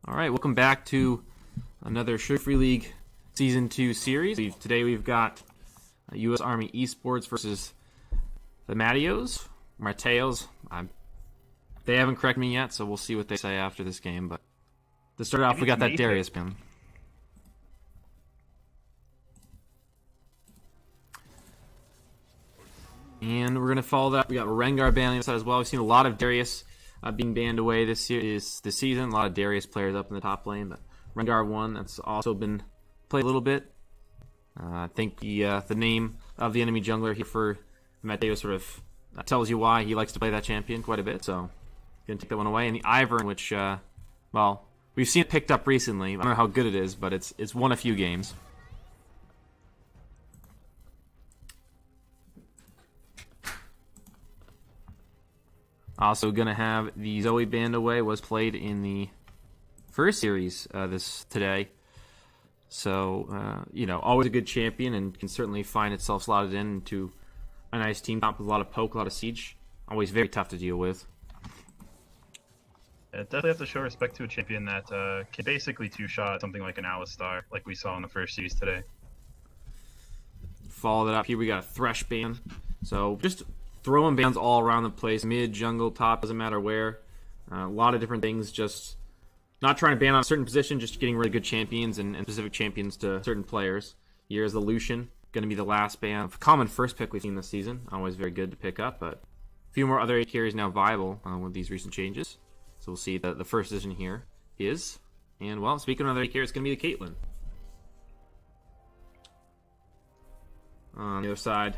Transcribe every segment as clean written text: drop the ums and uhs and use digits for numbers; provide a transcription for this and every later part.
All right, welcome back to another Sugar Free League Season 2 series. Today we've got USArmy Esports versus the Mateos. They haven't corrected me yet, so we'll see what they say after this game. But to start off, we got that Darius ban. And we're going to follow that. We got Rengar banning on the side as well. We've seen a lot of Darius being banned away this season. A lot of Darius players up in the top lane, but Rengar one that's also been played a little bit. I think the name of the enemy jungler here for Mateos sort of tells you why he likes to play that champion quite a bit. So gonna take that one away. And the Ivern, which well, we've seen it picked up recently. I don't know how good it is, but it's won a few games. Also going to have the Zoe banned away, was played in the first series today. So, always a good champion and can certainly find itself slotted into a nice team comp with a lot of poke, a lot of siege. Always very tough to deal with. Yeah, definitely have to show respect to a champion that can basically two-shot something like an Alistar, like we saw in the first series today. Follow that up here, we got a Thresh ban. So, just throwing bans all around the place, mid, jungle, top, doesn't matter where. A lot of different things, just not trying to ban on a certain position, just getting really good champions and specific champions to certain players. Here's the Lucian, going to be the last ban. Common first pick we've seen this season, always very good to pick up, but a few more other 8 carries now viable with these recent changes. So we'll see the first decision here is, and well, speaking of other 8 carries, it's going to be the Caitlyn. On the other side,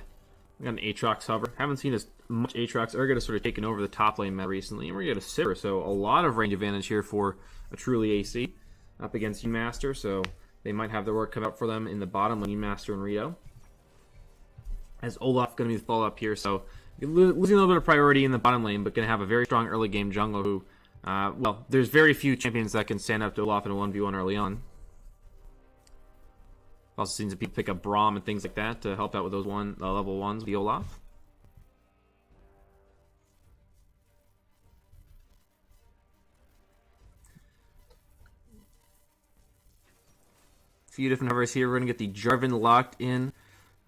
we got an Aatrox hover. Haven't seen as much Aatrox. Urgot sort of taken over the top lane meta recently, and we're going to get a Sivir, so a lot of range advantage here for a truly AC up against UMaster, so they might have their work come out for them in the bottom lane, UMaster and Rito. As Olaf going to be the follow-up here, so losing a little bit of priority in the bottom lane, but going to have a very strong early game jungler who, well, there's very few champions that can stand up to Olaf in a 1v1 early on. Also seen some people pick up Braum and things like that to help out with those level 1s with the Olaf. A few different hovers here. We're going to get the Jarvan locked in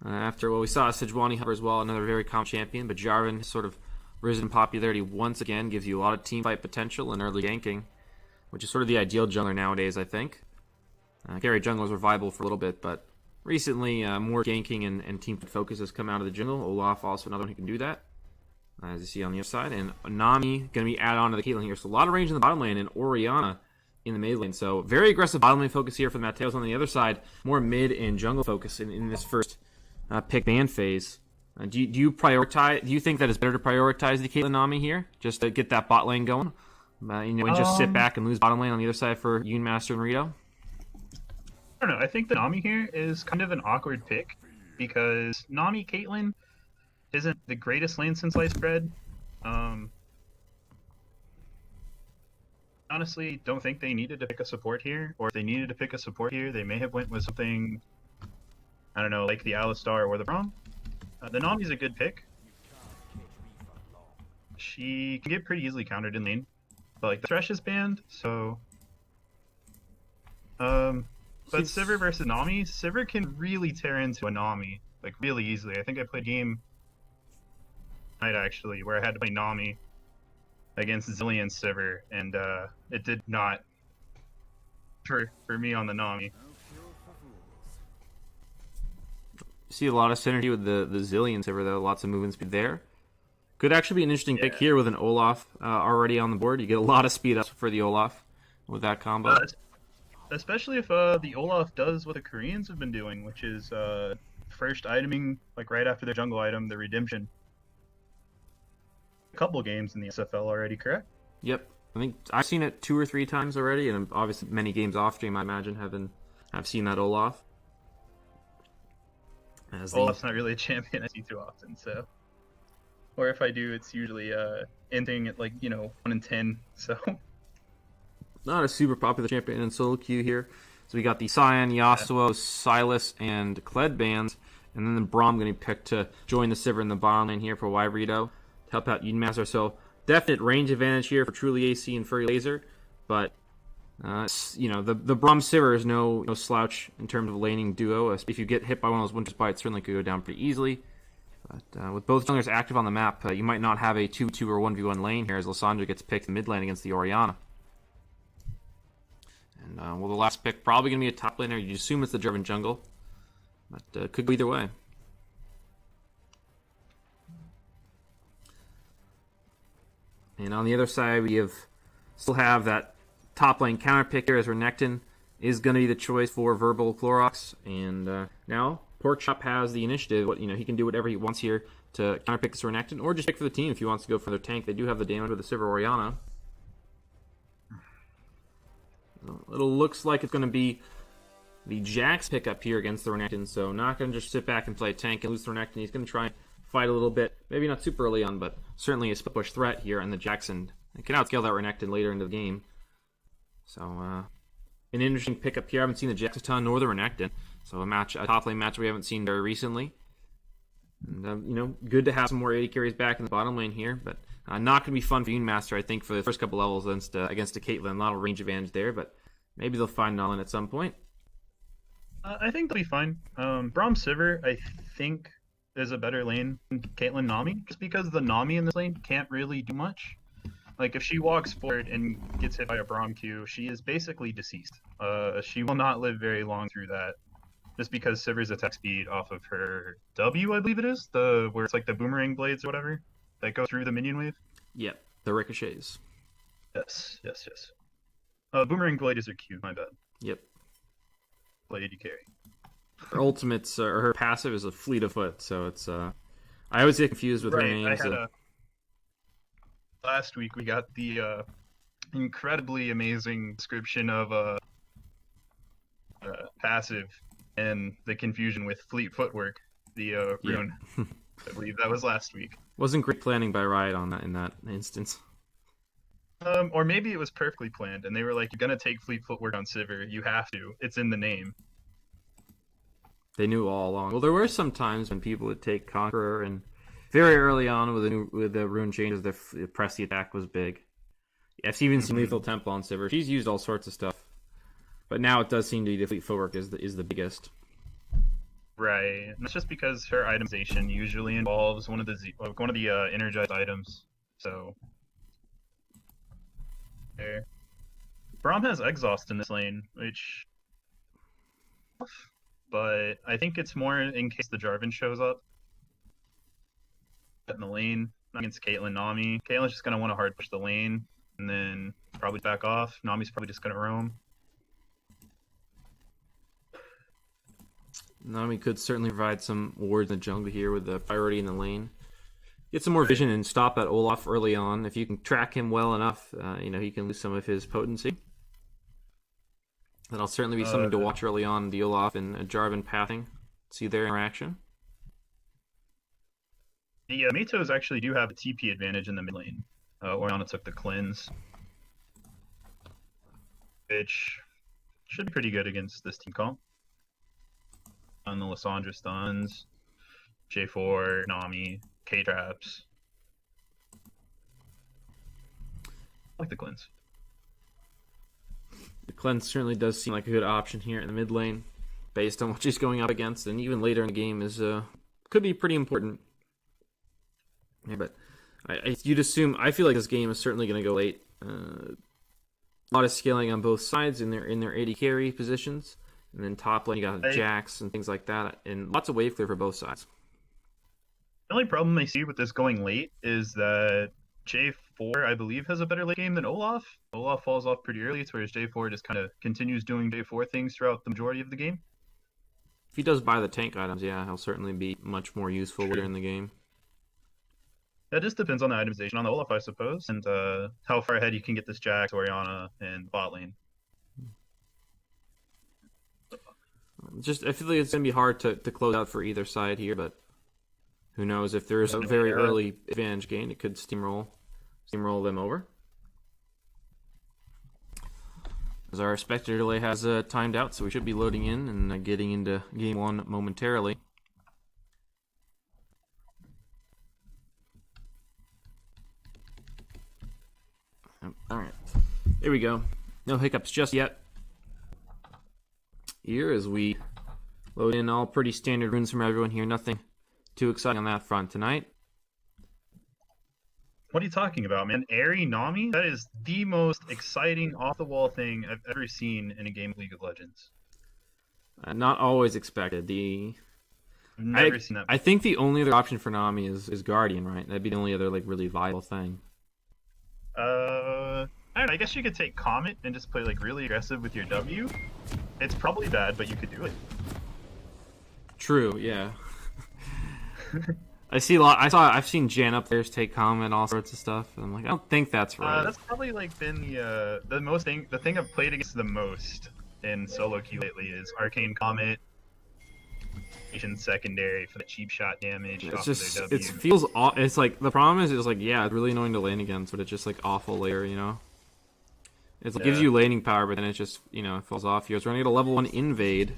after, well, we saw a Sejuani hover as well, another very common champion, but Jarvan has sort of risen in popularity once again, gives you a lot of team fight potential and early ganking, which is sort of the ideal jungler nowadays, I think. Carry junglers were viable for a little bit, but recently more ganking and team focus has come out of the jungle. Olaf also another one who can do that, as you see on the other side. And Nami going to be added on to the Caitlyn here. So a lot of range in the bottom lane, and Orianna in the mid lane. So very aggressive bottom lane focus here for the Mateos. On the other side, more mid and jungle focus in this first pick ban phase. Do you prioritize? Do you think that it's better to prioritize the Caitlyn Nami here, just to get that bot lane going, and just sit back and lose bottom lane on the other side for UMaster and Rito? I don't know. I think the Nami here is kind of an awkward pick because Nami Caitlyn isn't the greatest lane since sliced bread. Honestly, don't think they needed to pick a support here, or if they needed to pick a support here, they may have went with something, I don't know, like the Alistar or the Braum. The Nami's a good pick. She can get pretty easily countered in lane, but like the Thresh is banned, so but Sivir versus Nami, Sivir can really tear into a Nami, like really easily. I think I played a game tonight actually where I had to play Nami against Zillion Sivir, and it did not for me on the Nami. See a lot of synergy with the Zillion Sivir though, lots of movement speed there. Could actually be an interesting pick here with an Olaf already on the board. You get a lot of speed up for the Olaf with that combo. Especially if the Olaf does what the Koreans have been doing, which is first iteming, like right after their jungle item, the Redemption. A couple games in the SFL already, correct? Yep. I think I've seen it 2 or 3 times already, and obviously many games off stream, I imagine, have seen that Olaf. Olaf's not really a champion I see too often, so. Or if I do, it's usually ending at 1 in 10, so. Not a super popular champion in solo queue here. So we got the Cyan, Yasuo, Silas, and Kled bans, and then the Braum going to be picked to join the Sivir in the bottom lane here for Rito to help out UMaster. So definite range advantage here for truly AC and Furry Laser, but The Braum Sivir is no slouch in terms of laning duo. If you get hit by one of those Winter Spite, it certainly could go down pretty easily. But with both junglers active on the map, you might not have a 2-2 or 1v1 lane here as Lissandra gets picked in mid lane against the Orianna. And the last pick probably going to be a top laner. You assume it's the Jarvan jungle, but could go either way. And on the other side, we still have that top lane counter pick here as Renekton is going to be the choice for Verbal Clorox. And now Porkchop has the initiative. He can do whatever he wants here to counter pick this Renekton, or just pick for the team if he wants to go for their tank. They do have the damage with the Sivir Orianna. It looks like it's going to be the Jax pickup here against the Renekton, so not going to just sit back and play tank and lose the Renekton. He's going to try and fight a little bit, maybe not super early on, but certainly a split push threat here on the Jackson. It can outscale that Renekton later into the game. So, an interesting pickup here. I haven't seen the Jax a ton nor the Renekton, so a top lane match we haven't seen very recently. And, good to have some more AD carries back in the bottom lane here, but not going to be fun for Master, I think, for the first couple levels against a Caitlyn. A lot of range advantage there, but maybe they'll find Nolan at some point. I think they'll be fine. Braum Sivir, I think, is a better lane than Caitlyn Nami, just because the Nami in this lane can't really do much. Like, if she walks forward and gets hit by a Braum Q, she is basically deceased. She will not live very long through that, just because Sivir's attack speed off of her W, I believe it is, where it's like the boomerang blades or whatever that go through the minion wave. Yep, the ricochets. Yes. Boomerang blade is her Q, my bad. Yep. Blade you carry. Her ultimates, or her passive is a fleet of foot, so it's, I always get confused with her names. Last week we got the incredibly amazing description of passive and the confusion with fleet footwork, the rune. I believe that was last week. Wasn't great planning by Riot in that instance. Or maybe it was perfectly planned, and they were like, "You're gonna take fleet footwork on Sivir. You have to. It's in the name." They knew all along. Well, there were some times when people would take Conqueror, and very early on with the rune changes, the press the attack was big. I've even seen Lethal Temple on Sivir. She's used all sorts of stuff, but now it does seem to be the fleet footwork is the biggest. Right, and that's just because her itemization usually involves one of the energized items. So, there. Braum has exhaust in this lane, which, but I think it's more in case the Jarvan shows up in the lane against Caitlyn Nami. Caitlyn's just gonna want to hard push the lane and then probably back off. Nami's probably just gonna roam. Nami could certainly provide some wards in the jungle here with the priority in the lane. Get some more vision and stop at Olaf early on. If you can track him well enough, he can lose some of his potency. That'll certainly be something to watch early on, the Olaf and Jarvan pathing. See their interaction. The Mateos actually do have a TP advantage in the mid lane. Orianna took the cleanse, which should be pretty good against this team call. On the Lissandra stuns, J4, Nami, K-traps. I like the cleanse. The cleanse certainly does seem like a good option here in the mid lane, based on what she's going up against, and even later in the game could be pretty important. Yeah, but you'd assume. I feel like this game is certainly going to go late. A lot of scaling on both sides in their AD carry positions, and then top lane you got Jax and things like that, and lots of wave clear for both sides. The only problem I see with this going late is that J4, I believe, has a better late game than Olaf. Olaf falls off pretty early, whereas J4 just kind of continues doing J4 things throughout the majority of the game. If he does buy the tank items, yeah, he'll certainly be much more useful later in the game. That just depends on the itemization on the Olaf, I suppose, and how far ahead you can get this Jax, Orianna, and bot lane. I feel like it's going to be hard to close out for either side here, but who knows? If there is a very early advantage gain, it could steamroll them over. As our spectator delay has timed out, so we should be loading in and getting into game one momentarily. All right, there we go. No hiccups just yet. Here as we load in all pretty standard runes from everyone here. Nothing too exciting on that front tonight. What are you talking about, man? Airy Nami? That is the most exciting off-the-wall thing I've ever seen in a game of League of Legends. Not always expected. I've never seen that. I think the only other option for Nami is Guardian, right? That'd be the only other like really viable thing. I don't know, I guess you could take Comet and just play like really aggressive with your W. It's probably bad, but you could do it. True, yeah. I see a lot. I've seen Janna players take Comet and all sorts of stuff. And I'm like, I don't think that's right. That's probably like been the thing I've played against the most in solo queue lately is Arcane Comet, Asian secondary for the cheap shot damage. It's just it feels. It's like the problem is it's like yeah, it's really annoying to lane against, but it's just like awful layer, you know. It gives you laning power, but then it just it falls off here. So we're gonna get a level 1 invade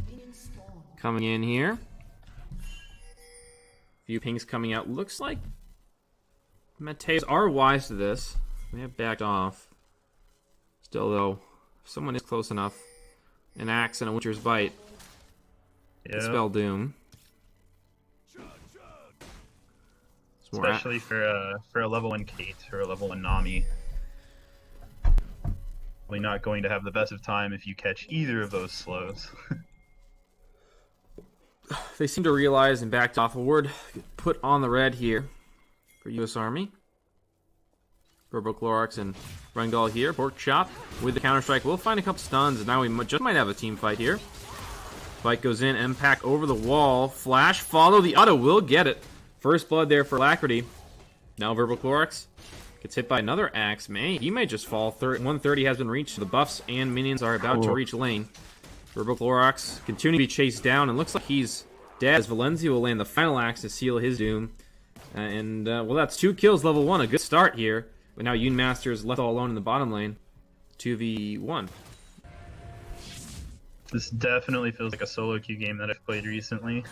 coming in here. Few pings coming out. Looks like Mateos are wise to this. They have backed off. Still, though, if someone is close enough, an axe and a Winter's Bite. Yeah. Spell Doom. Especially for a level 1 Kate or a level 1 Nami. Probably not going to have the best of time if you catch either of those slows. They seem to realize and backed off. A word put on the red here for USArmy. Clorox and Rengal here. Pork Chop with the counter-strike. We'll find a couple stuns, and now we just might have a team fight here. Fight goes in. Impact over the wall. Flash. Follow the auto. Will get it. First blood there for Alacrity. Now Clorox gets hit by another axe. Man, he may just fall. 130 has been reached. The buffs and minions are about to reach lane. Clorox continuing to be chased down, and looks like he's dead as Valencia will land the final axe to seal his doom. Well, that's 2 kills, level 1. A good start here. But now Yoon Master is left all alone in the bottom lane. 2v1. This definitely feels like a solo queue game that I've played recently.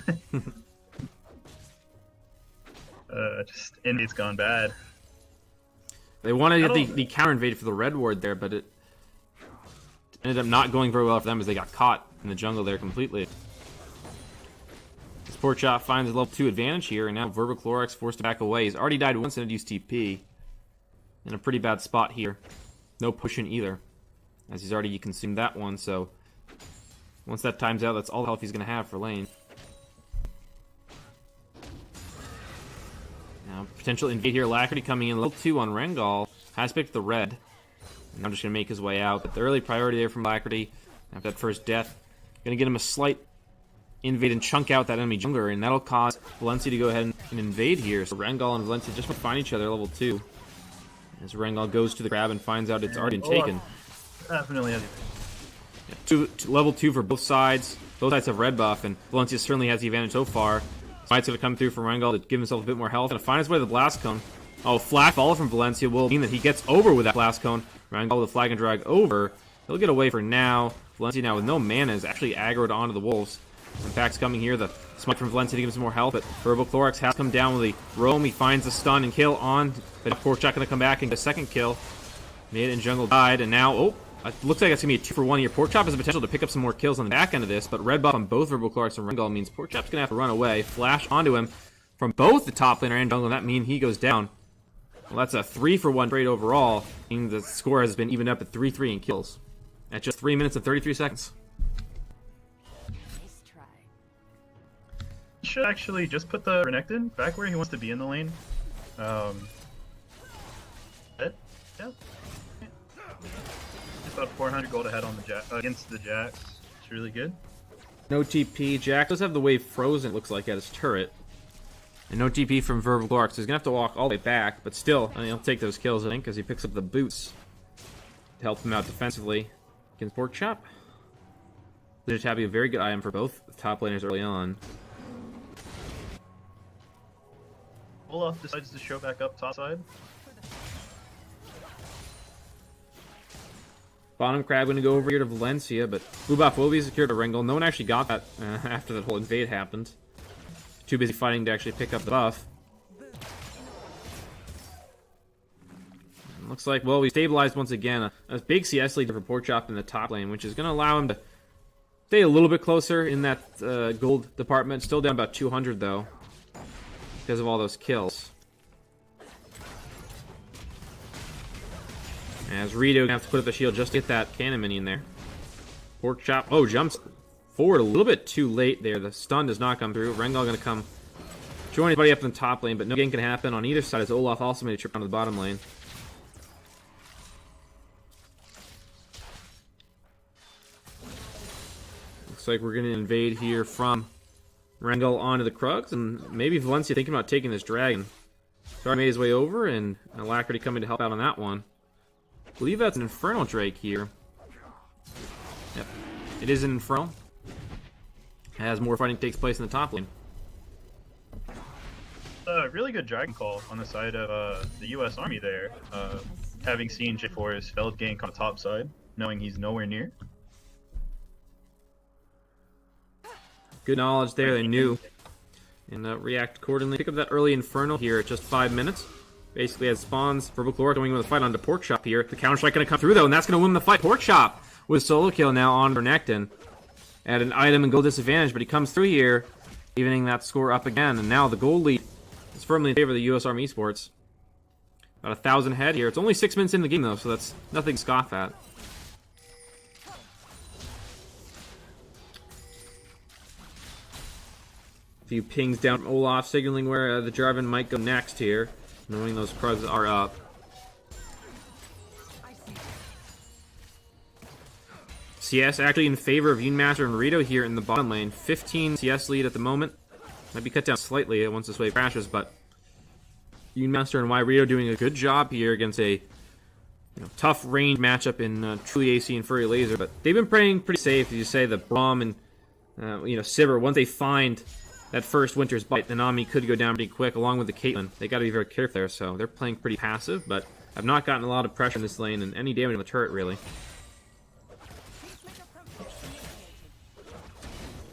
Just invade's gone bad. They wanted to get the counter invade for the red ward there, but it ended up not going very well for them as they got caught in the jungle there completely. This poor chop finds a level 2 advantage here, and now Clorox forced to back away. He's already died once and had used TP. In a pretty bad spot here. No pushing either, as he's already consumed that one, so once that time's out, that's all the health he's going to have for lane. Now, potential invade here. Alacrity coming in. Level 2 on Rengal. Has picked the red. And I'm just going to make his way out. But the early priority there from Alacrity. After that first death. Going to get him a slight invade and chunk out that enemy jungler. And that'll cause Valencia to go ahead and invade here. So Rengal and Valencia just find each other level 2. As Rengal goes to the grab and finds out it's already been taken. Definitely has level 2 for both sides. Both sides have red buff. And Valencia certainly has the advantage so far. Smite's going to come through from Rengal to give himself a bit more health. Going to find his way to the Blast Cone. Oh, flash follow from Valencia will mean that he gets over with that Blast Cone. Rengal with a flag and drag over. He'll get away for now. Valencia now with no mana is actually aggroed onto the Wolves. Impact's coming here. The smite from Valencia to give him some more health. But Clorox has come down with the roam. He finds the stun and kill on. But Pork Chop going to come back and get a second kill. Mid and jungle died. And now, it looks like it's going to be a 2-for-1 here. Pork Chop has the potential to pick up some more kills on the back end of this. But red buff on both Clorox and Rengal means Pork Chop's going to have to run away. Flash onto him from both the top laner and jungle. That means he goes down. Well, that's a 3-for-1 trade overall. Meaning the score has been evened up at 3-3 in kills. At just 3 minutes and 33 seconds. Should actually just put the Renekton back where he wants to be in the lane. Yeah. About 400 gold ahead on the against the Jax. It's really good. No TP. Jack does have the wave frozen, it looks like, at his turret. And no TP from Clorox. So he's going to have to walk all the way back. But still, he'll take those kills, I think, because he picks up the boots to help him out defensively against Pork Chop. There's having a very good item for both top laners early on. Olaf decides to show back up top side. Bottom Crab going to go over here to Valencia, but blue buff will be secured to Rengal. No one actually got that after that whole invade happened. Too busy fighting to actually pick up the buff. looks like, well, we stabilized once again. A big CS lead for Porkchop in the top lane, which is going to allow him to stay a little bit closer in that gold department. Still down about 200, though, because of all those kills. As Rito going to have to put up a shield just to get that cannon minion there. Porkchop, oh, jumps forward a little bit too late there. The stun does not come through. Rengal going to come join his buddy up in the top lane, but no gank can happen on either side as Olaf also made a trip down to the bottom lane. Looks like we're going to invade here from Rengal onto the Krugs, and maybe Valencia thinking about taking this dragon. Sorry, made his way over, and Alacrity coming to help out on that one. I believe that's an Infernal Drake here. Yep, it is an Infernal. As more fighting takes place in the top lane. Really good dragon call on the side of the US Army there. Having seen J4's failed gank on the top side, knowing he's nowhere near. Good knowledge there, they knew. And react accordingly. Pick up that early Infernal here at just 5 minutes. Basically, as spawns, Verbal Chlor going with a fight onto Porkchop here. The counter strike going to come through, though, and that's going to win the fight. Porkchop with solo kill now on Vernekton. At an item and gold disadvantage, but he comes through here, evening that score up again. And now the gold lead is firmly in favor of the USArmy Esports. About 1,000 head here. It's only 6 minutes in the game, though, so that's nothing to scoff at. A few pings down from Olaf, signaling where the Jarvan might go next here, knowing those Krugs are up. CS actually in favor of Unemaster and Rito here in the bottom lane. 15 CS lead at the moment. Might be cut down slightly once this wave crashes, but Unemaster and Rito doing a good job here against a tough range matchup in truly AC and Furry Laser. But they've been playing pretty safe, as you say. The Braum and Sivir, once they find that first Winter's Bite, the Nami could go down pretty quick, along with the Caitlyn. They got to be very careful there, so they're playing pretty passive, but have not gotten a lot of pressure in this lane and any damage on the turret, really.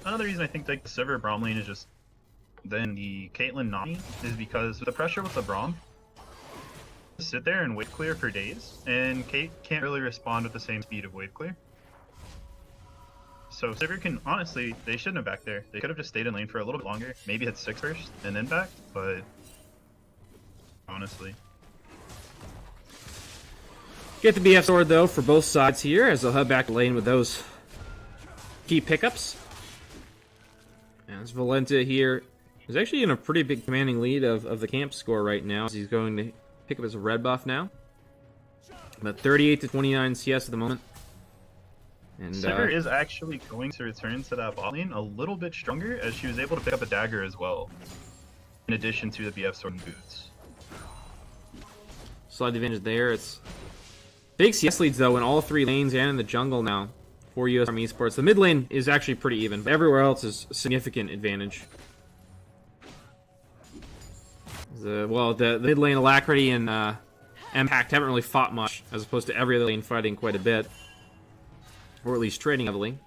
Another reason I think like the Sivir Braum lane is just then the Caitlyn Nami is because the pressure with the Braum, sit there and wave clear for days, and Kate can't really respond with the same speed of wave clear. So Sivir can, honestly, they shouldn't have back there. They could have just stayed in lane for a little bit longer, maybe hit 6 first and then back, but honestly. Get the BF sword though for both sides here as they'll head back to lane with those key pickups. As Valencia here is actually in a pretty big commanding lead of the camp score right now, as he's going to pick up his red buff now. About 38 to 29 CS at the moment. And Sivir is actually going to return to that bot lane a little bit stronger, as she was able to pick up a dagger as well, in addition to the BF sword and boots. Slight advantage there. It's big CS leads though in all 3 lanes and in the jungle now for USArmy Esports. The mid lane is actually pretty even, but everywhere else is a significant advantage. The mid lane Alacrity and Impact haven't really fought much, as opposed to every other lane fighting quite a bit. Or at least trading heavily.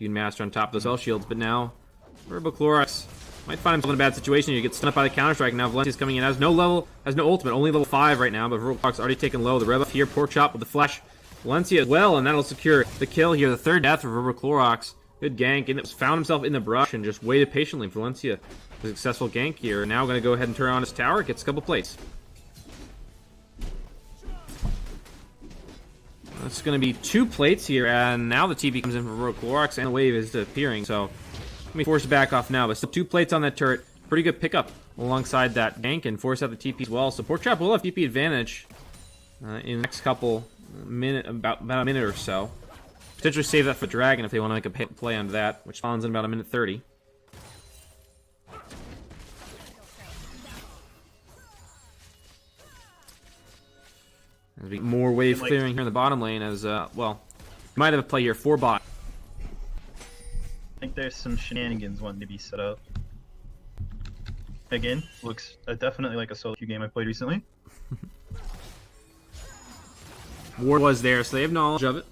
Unemaster on top of those spell shields, but now Verbal Chlor might find himself in a bad situation. You get stunned up by the counter-strike. Now Valencia's coming in, has no ultimate, only level 5 right now, but Verbal Chlor's already taken low. The rev up here, Porkchop with the flash. Valencia as well, and that'll secure the kill here. The 3rd death for Verbal Chlorox. Good gank, and it found himself in the brush and just waited patiently. Valencia, a successful gank here. Now going to go ahead and turn on his tower, gets a couple plates. It's going to be 2 plates here, and now the TP comes in for Clorox, and the wave is appearing, so let me force it back off now. But still 2 plates on that turret. Pretty good pickup alongside that gank, and force out the TP as well. So Porkchop will have TP advantage in the next couple minutes, about a minute or so. Potentially save that for Dragon if they want to make a play on that, which spawns in about a minute 30. There's be more wave clearing here in the bottom lane as, well, might have a play here for bot. I think there's some shenanigans wanting to be set up. Again, looks definitely like a solo queue game I played recently. Ward was there, so they have knowledge of it.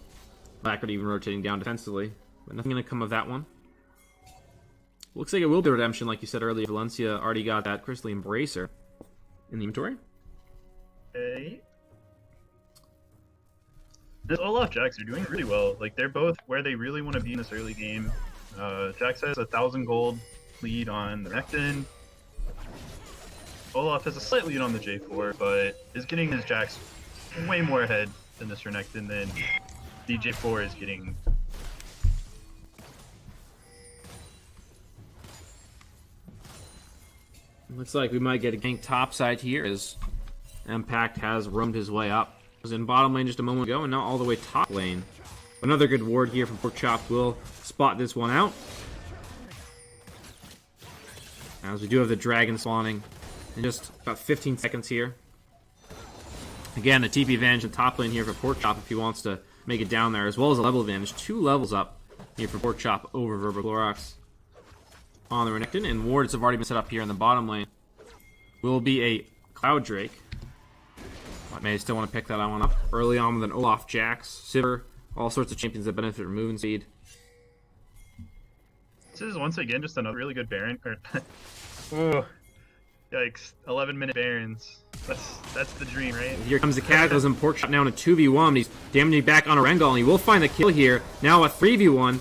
Backward even rotating down defensively, but nothing going to come of that one. Looks like it will be redemption, like you said earlier. Valencia already got that Crystal Embracer in the inventory. Okay. This Olaf Jax are doing really well. Like, they're both where they really want to be in this early game. Jax has 1,000 gold lead on the Renekton. Olaf has a slight lead on the J4, but is getting his Jax way more ahead than this Renekton than the J4 is getting. Looks like we might get a gank topside here as Impact has roamed his way up. Was in bottom lane just a moment ago and now all the way top lane. Another good ward here from Porkchop will spot this one out. As we do have the dragon spawning in just about 15 seconds here. Again, a TP advantage in top lane here for Porkchop if he wants to make it down there, as well as a level advantage. 2 levels up here for Porkchop over Verbal on the Renekton, and wards have already been set up here in the bottom lane. Will be a Cloud Drake. I may still want to pick that one up early on with an Olaf Jax, Sivir, all sorts of champions that benefit from moving speed. This is once again just another really good Baron. Oh, yikes! 11-minute Barons. That's the dream, right? Here comes the Cataclysm. Porkchop now in a 2v1. He's damaging back on a Rengal, and he will find the kill here. Now a 3v1.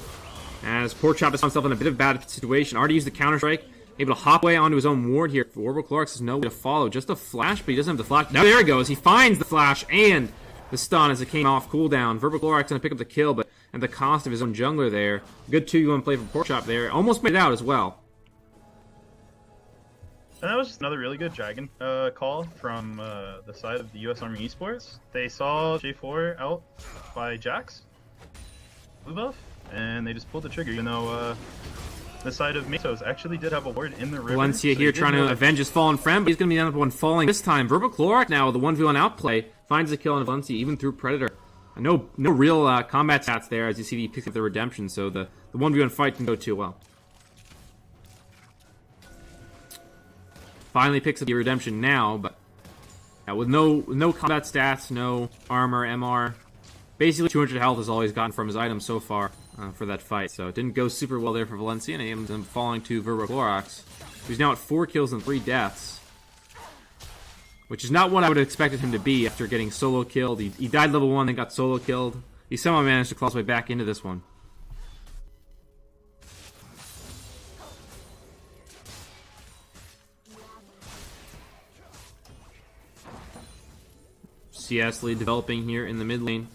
As Porkchop has found himself in a bit of a bad situation. Already used the Counter-Strike. Able to hop away onto his own ward here. Verbal has no way to follow. Just a flash, but he doesn't have the flash. Now there he goes. He finds the flash and the stun as it came off cooldown. Verbal going to pick up the kill, but at the cost of his own jungler there. Good 2v1 play from Porkchop there. Almost made it out as well. And that was just another really good dragon call from the side of the USArmy Esports. They saw J4 out by Jax, blue buff, and they just pulled the trigger, even though the side of Mateos actually did have a ward in the river. Valencia here trying to avenge his fallen friend, but he's going to be the one falling this time. Verbal now with the 1v1 outplay finds the kill on Valencia, even through Predator. No real combat stats there, as you see he picks up the redemption, so the 1v1 fight can go too well. Finally picks up the redemption now, but with no combat stats, no armor, MR. Basically 200 health is all he's gotten from his items so far for that fight, so it didn't go super well there for Valencia, and he ends up falling to Verbal, who's now at 4 kills and 3 deaths. Which is not what I would have expected him to be after getting solo killed. He died level 1, then got solo killed. He somehow managed to claw his way back into this one. CS lead developing here in the mid lane.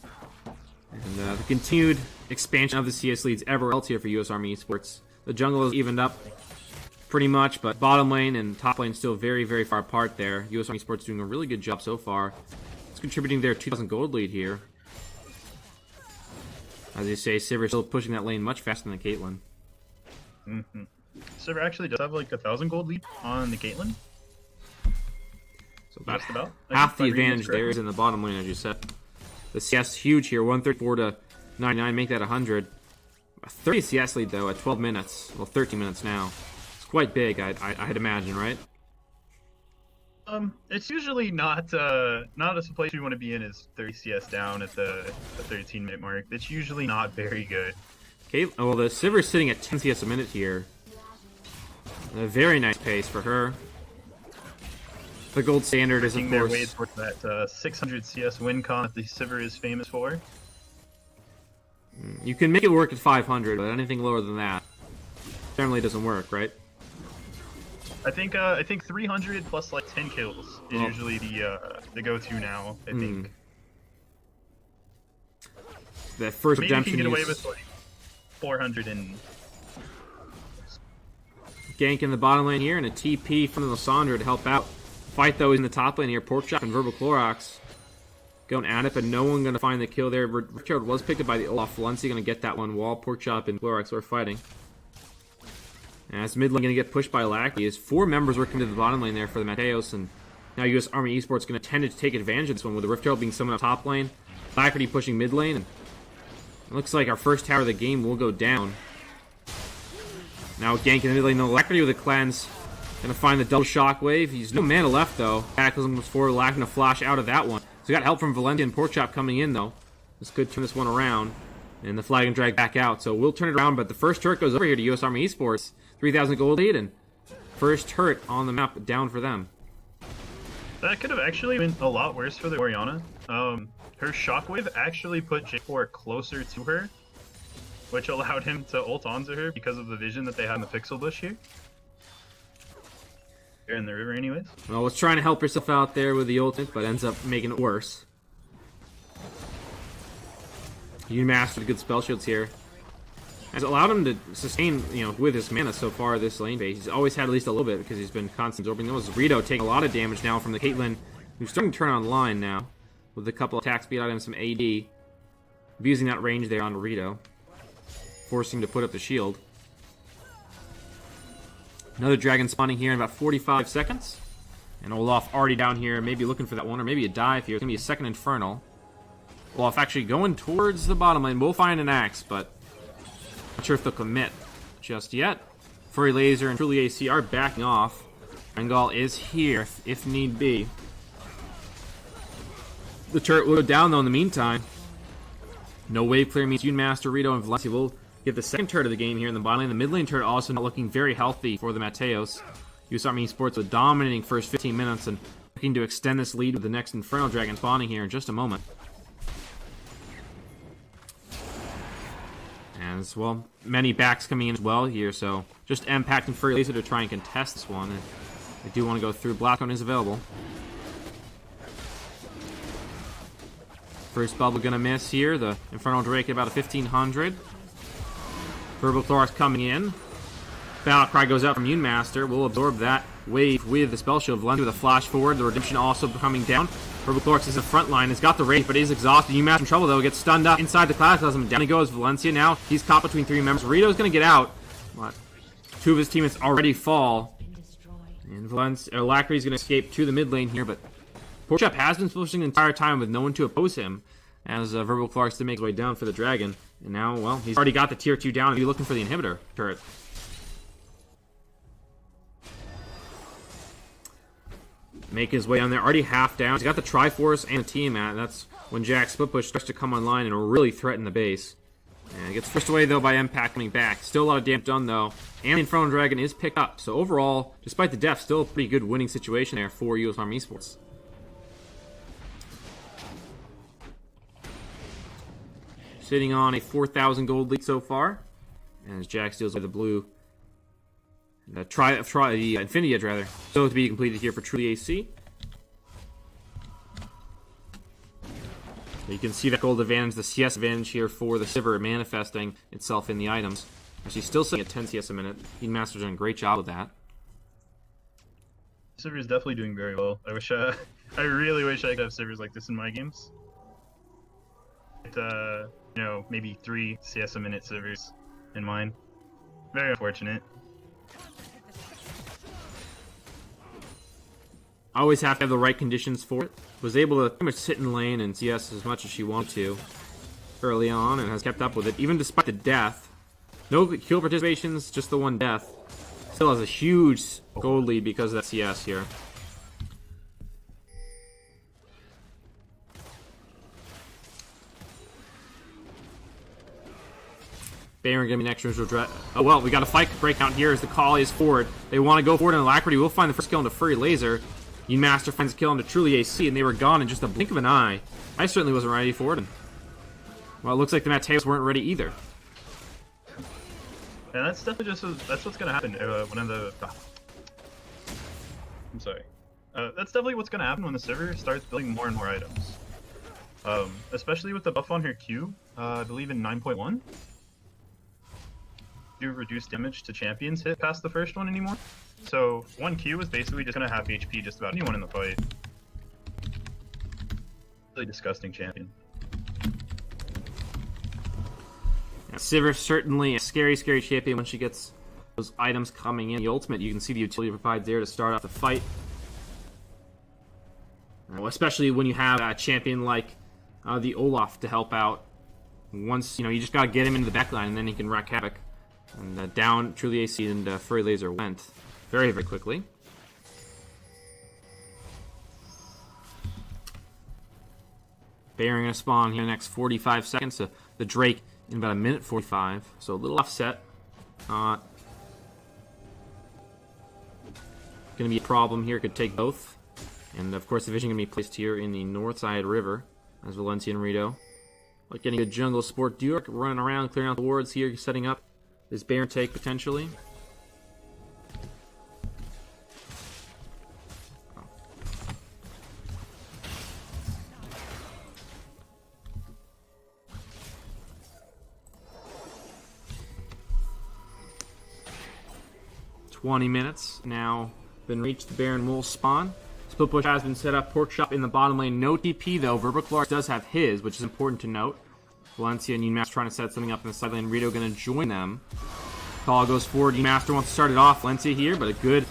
And the continued expansion of the CS leads ever else here for USArmy Esports. The jungle is evened up pretty much, but bottom lane and top lane still very, very far apart there. USArmy Esports doing a really good job so far. It's contributing their 2,000 gold lead here. As you say, Sivir still pushing that lane much faster than the Caitlyn. Sivir actually does have like 1,000 gold lead on the Caitlyn. So about half the advantage there is in the bottom lane, as you said. The CS huge here, 134 to 99, make that 100. A 30 CS lead though at 12 minutes, well 13 minutes now. It's quite big, I'd imagine, right? It's usually not a place you want to be in is 30 CS down at the 13-minute mark. It's usually not very good. Okay, well the Sivir's sitting at 10 CS a minute here. A very nice pace for her. The gold standard is, of course, their way towards that 600 CS win con that the Sivir is famous for. You can make it work at 500, but anything lower than that generally doesn't work, right? I think 300 plus like 10 kills is usually the go-to now. I think. The first maybe redemption you can get away with like 400 and gank in the bottom lane here, and a TP from the Lysandra to help out. Fight though in the top lane here. Porkchop and Verbal going at it, but no one going to find the kill there. Richard was picked up by the Olaf. Valencia going to get that one while Porkchop and Clorox are fighting. As mid lane going to get pushed by Lackley, as 4 members working to the bottom lane there for the Mateos, and now USArmy Esports going to tend to take advantage of this one with the Rift Herald being summoned up top lane, Lackley pushing mid lane, and it looks like our first tower of the game will go down. Now gank in the mid lane, no Lackley with a cleanse. Gonna find the double shockwave. He's no mana left though. Cataclysm was forward, lacking a flash out of that one. So he got help from Valencia and Porkchop coming in though. This could turn this one around. And the flag and drag back out. So we'll turn it around, but the first turret goes over here to USArmy Esports. 3,000 gold lead and first turret on the map down for them. That could have actually been a lot worse for the Orianna. Her shockwave actually put J4 closer to her, which allowed him to ult onto her because of the vision that they had in the pixel bush here. They're in the river anyways. Well, was trying to help herself out there with the ultimate, but ends up making it worse. You mastered good spell shields here. Has allowed him to sustain, with his mana so far this lane phase. He's always had at least a little bit because he's been constantly absorbing those. Rito taking a lot of damage now from the Caitlyn, who's starting to turn online now with a couple attack speed items, some AD. Abusing that range there on Rito, forcing to put up the shield. Another dragon spawning here in about 45 seconds. And Olaf already down here, maybe looking for that one, or maybe a dive here. It's going to be a second Infernal. Olaf actually going towards the bottom lane. We'll find an axe, but not sure if they'll commit just yet. Furry Laser and Truly AC are backing off. Rengal is here if need be. The turret will go down though in the meantime. No wave clear means Master, Rito, and Valencia will get the second turret of the game here in the bottom lane. The mid lane turret also not looking very healthy for the Mateos. USArmy Sports with dominating first 15 minutes and looking to extend this lead with the next Infernal Dragon spawning here in just a moment. As well, many backs coming in as well here, so just Impact and Furry Laser to try and contest this one. And they do want to go through. Blackcone is available. First bubble gonna miss here. The Infernal Drake at about a 1500. Verbal Thorax coming in. Battlecry goes out from Master. We'll absorb that wave with the spell shield. Valencia with a flash forward. The Redemption also coming down. Verbal Thorax is in front line. He's got the rage, but he's exhausted. Master in trouble though. Gets stunned up inside the Cataclysm. Down he goes. Valencia now. He's caught between three members. Rito's gonna get out. But two of his teammates already fall. And Lackery's gonna escape to the mid lane here, but Porchep has been pushing the entire time with no one to oppose him. As Verbal Thorax to make his way down for the dragon. And now, well, he's already got the tier 2 down and he's looking for the inhibitor turret. Make his way down there, already half down. He's got the Triforce and the Tiamat. That's when Jack's split push starts to come online and really threaten the base. And gets pushed away though by Impact coming back. Still a lot of damage done though. And the Infernal Dragon is picked up. So overall, despite the death, still a pretty good winning situation there for USArmy Esports. Sitting on a 4,000 gold lead so far. And as Jack steals away the blue. The Infinity Edge, rather. Still to be completed here for Truly AC. You can see that gold advantage, the CS advantage here for the Sivir manifesting itself in the items. She's still sitting at 10 CS a minute. Master's doing a great job with that. Sivir is definitely doing very well. I really wish I could have Sivers like this in my games. Maybe 3 CS a minute Sivers in mine. Very unfortunate. Always have to have the right conditions for it. Was able to pretty much sit in lane and CS as much as she wanted to early on and has kept up with it, even despite the death. No kill participations, just the one death. Still has a huge gold lead because of that CS here. Baron gonna be next to oh well, we got a fight break out here as the call is forward. They want to go forward, and Alacrity will find the first kill into Furry Laser. Master finds a kill into Truly AC, and they were gone in just a blink of an eye. I certainly wasn't ready for it. And, well, it looks like the Mateos weren't ready either. Yeah, that's definitely that's what's gonna happen I'm sorry. That's definitely what's gonna happen when the server starts building more and more items. Especially with the buff on her Q, I believe in 9.1. Do reduce damage to champions hit past the first one anymore. So 1 Q is basically just gonna half HP just about anyone in the fight. Really disgusting champion. Sivir certainly a scary champion when she gets those items coming in. The ultimate, you can see the utility provides there to start off the fight. Especially when you have a champion like the Olaf to help out. Once, you just gotta get him into the backline and then he can wreak havoc. And down Truly AC and Furry Laser went very, very quickly. Baron gonna spawn here in the next 45 seconds. So the Drake in about 1:45. So a little offset. Gonna be a problem here. Could take both. And of course, the vision going to be placed here in the north side river as Valencia and Rito. Like getting a jungle sport duo running around, clearing out the wards here, setting up this Baron take potentially. 20 minutes now been reached. The Baron will spawn. Split push has been set up. Pork chop in the bottom lane. No TP though. Verbaclar does have his, which is important to note. Valencia and UMaster trying to set something up in the side lane. Rito going to join them. Call goes forward. UMaster wants to start it off. Valencia here, but a good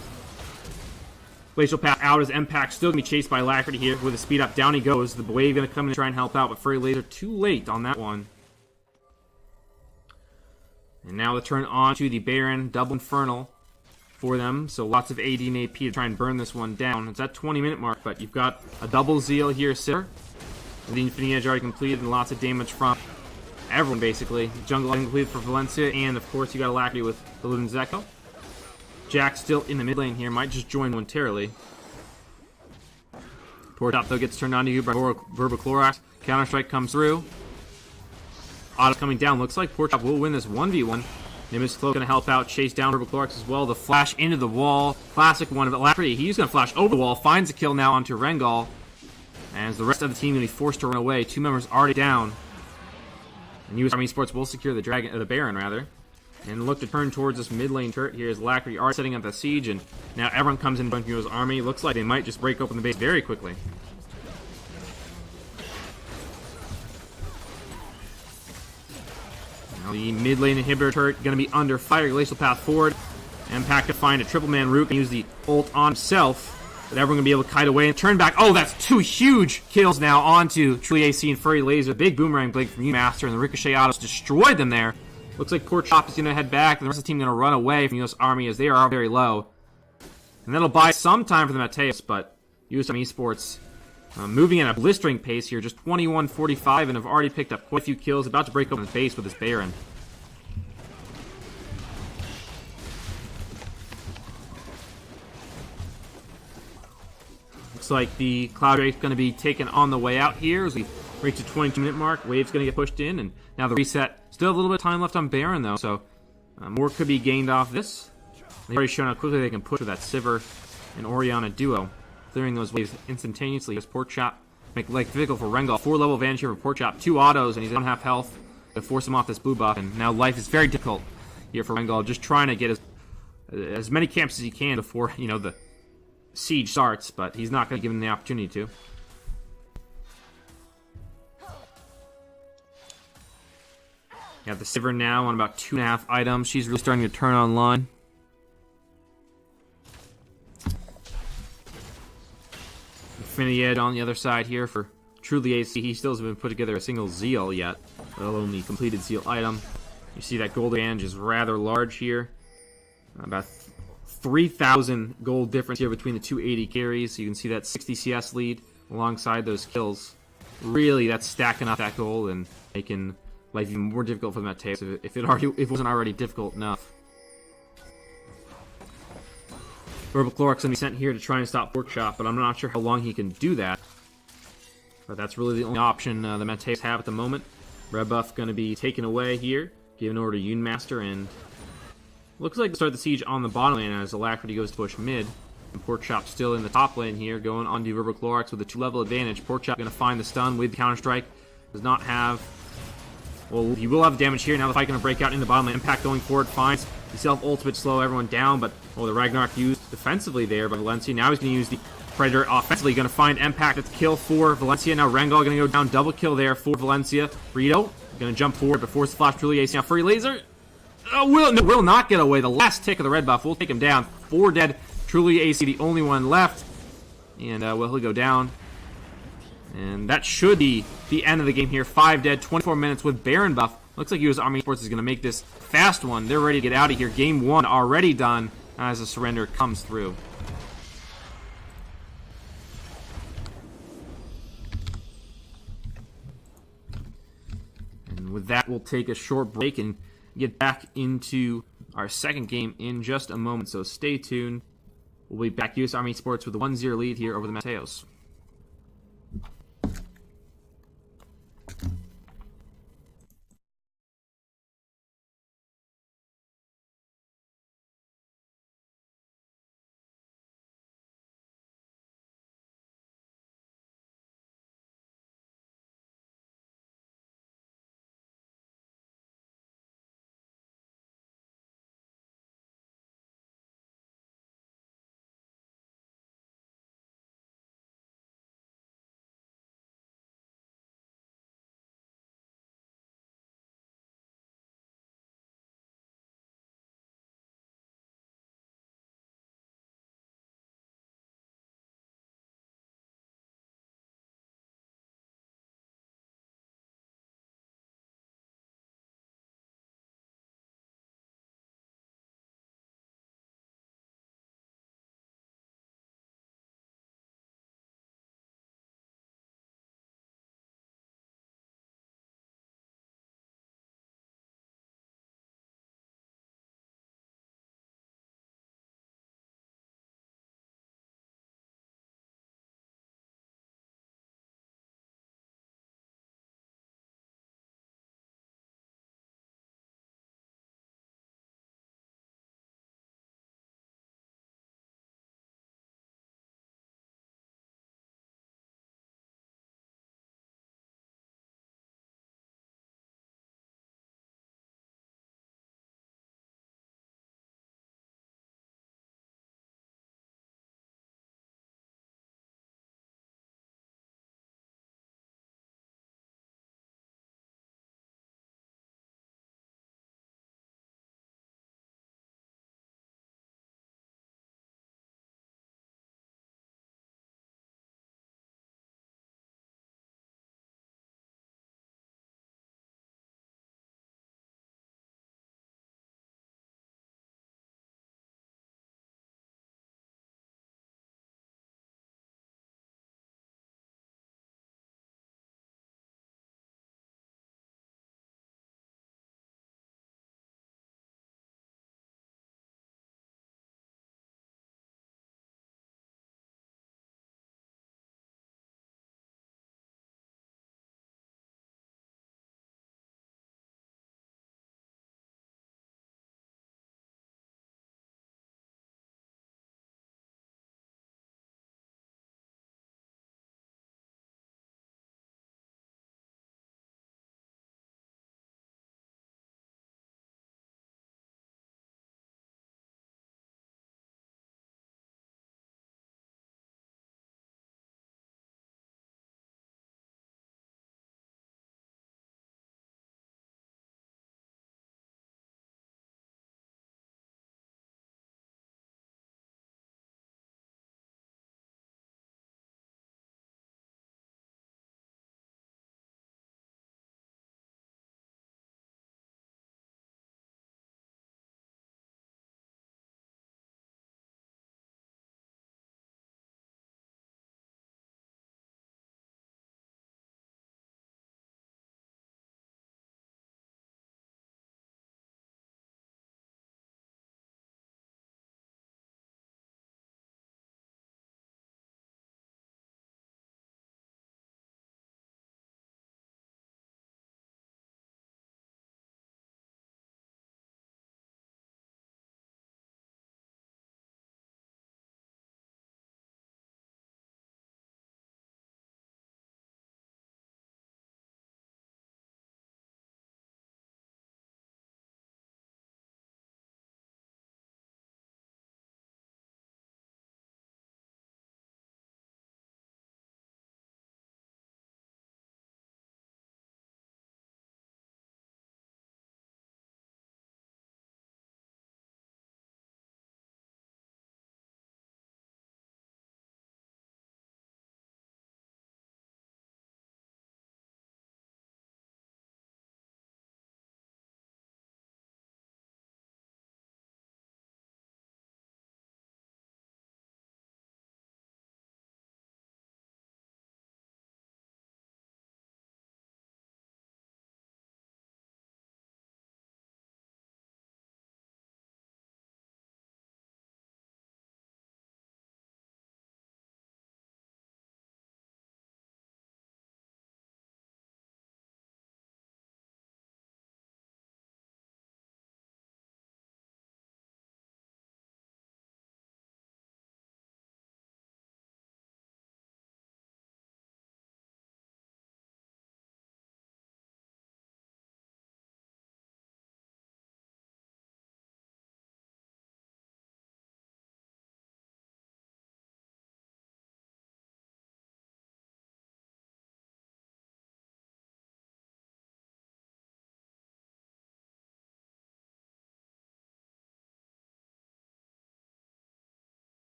glacial path out as Mpact still going to be chased by Alacrity here with a speed up. Down he goes. The wave going to come in and try and help out, but Furry Laser too late on that one. And now the turn on to the Baron. Double Infernal for them, so lots of AD and AP to try and burn this one down. It's at 20-minute mark, but you've got a double Zeal here, Sivir. The Infinity Edge already completed, and lots of damage from everyone, basically. Jungle completed for Valencia, and of course you got Alacrity with the Luden Zeko. Jack still in the mid lane here, might just join momentarily. Poor top though gets turned on to you by Verbaclorax. Counter-strike comes through. Auto coming down, looks like Pork Chop will win this 1v1. Nimbus Cloak going to help out, chase down Verbaclorax as well. The flash into the wall. Classic one of Alacrity. He's going to flash over the wall. Finds a kill now onto Rengal. As the rest of the team going to be forced to run away. 2 members already down. And USArmy Sports will secure the Baron, rather. And look to turn towards this mid lane turret here as Alacrity are setting up the siege. And now everyone comes in bunking USArmy. Looks like they might just break open the base very quickly. The mid lane inhibitor turret going to be under fire. Glacial path forward. Mpact to find a triple man root and use the ult on himself. But everyone going to be able to kite away and turn back. Oh, that's 2 huge kills now onto Truly AC and Furry Laser. Big boomerang blade from UMaster, and the Ricochet autos destroyed them there. Looks like Pork Chop is going to head back, and the rest of the team going to run away from USArmy as they are very low. And that'll buy some time for the Mateos, but USArmy Esports moving at a blistering pace here, just 21-45, and have already picked up quite a few kills. About to break open the base with this Baron. Looks like the Cloud Drake's going to be taken on the way out here as we reach the 22-minute mark. Wave's going to get pushed in, and now the reset. Still a little bit of time left on Baron, though, so more could be gained off this. They've already shown how quickly they can push with that Sivir and Orianna duo. Clearing those waves instantaneously as Pork Chop make life difficult for Rengal. 4-level advantage here for Pork Chop. 2 autos, and he's on half health to force him off this blue buff. And now life is very difficult here for Rengal. Just trying to get as many camps as he can before, the siege starts, but he's not going to give him the opportunity to. You have the Sivir now on about 2.5 items. She's really starting to turn online. Infinity Edge on the other side here for Truly AC. He still hasn't been put together a single Zeal yet, let alone the completed Zeal item. You see that gold advantage is rather large here. About 3,000 gold difference here between the 280 carries. So you can see that 60 CS lead alongside those kills. Really, that's stacking up that gold and making life even more difficult for the Mateos if it wasn't already difficult enough. Verbaclorax going to be sent here to try and stop Pork Chop, but I'm not sure how long he can do that. But that's really the only option the Mateos have at the moment. Red buff going to be taken away here, given over to UMaster, and looks like to start the siege on the bottom lane as Alacrity goes to push mid. And Pork Chop still in the top lane here, going on to Verbaclorax with a 2-level advantage. Pork Chop going to find the stun with the counter-strike. Does not have... Well, he will have damage here. Now the fight going to break out in the bottom lane. Mpact going forward, finds the self-ultimate slow everyone down, but the Ragnarok used defensively there by Valencia. Now he's going to use the Predator offensively. Going to find Mpact at the kill for Valencia. Now Rengal going to go down, double kill there for Valencia. Rito going to jump forward, but force the flash Truly AC. Now Furry Laser will not get away. The last tick of the red buff will take him down. 4 dead. Truly AC, the only one left. And he'll go down. And that should be the end of the game here. 5 dead, 24 minutes with Baron buff. Looks like USArmy Sports is going to make this fast one. They're ready to get out of here. Game 1 already done as the surrender comes through. And with that, we'll take a short break and get back into our second game in just a moment. So stay tuned. We'll be back US Army Sports with a 1-0 lead here over the Mateos.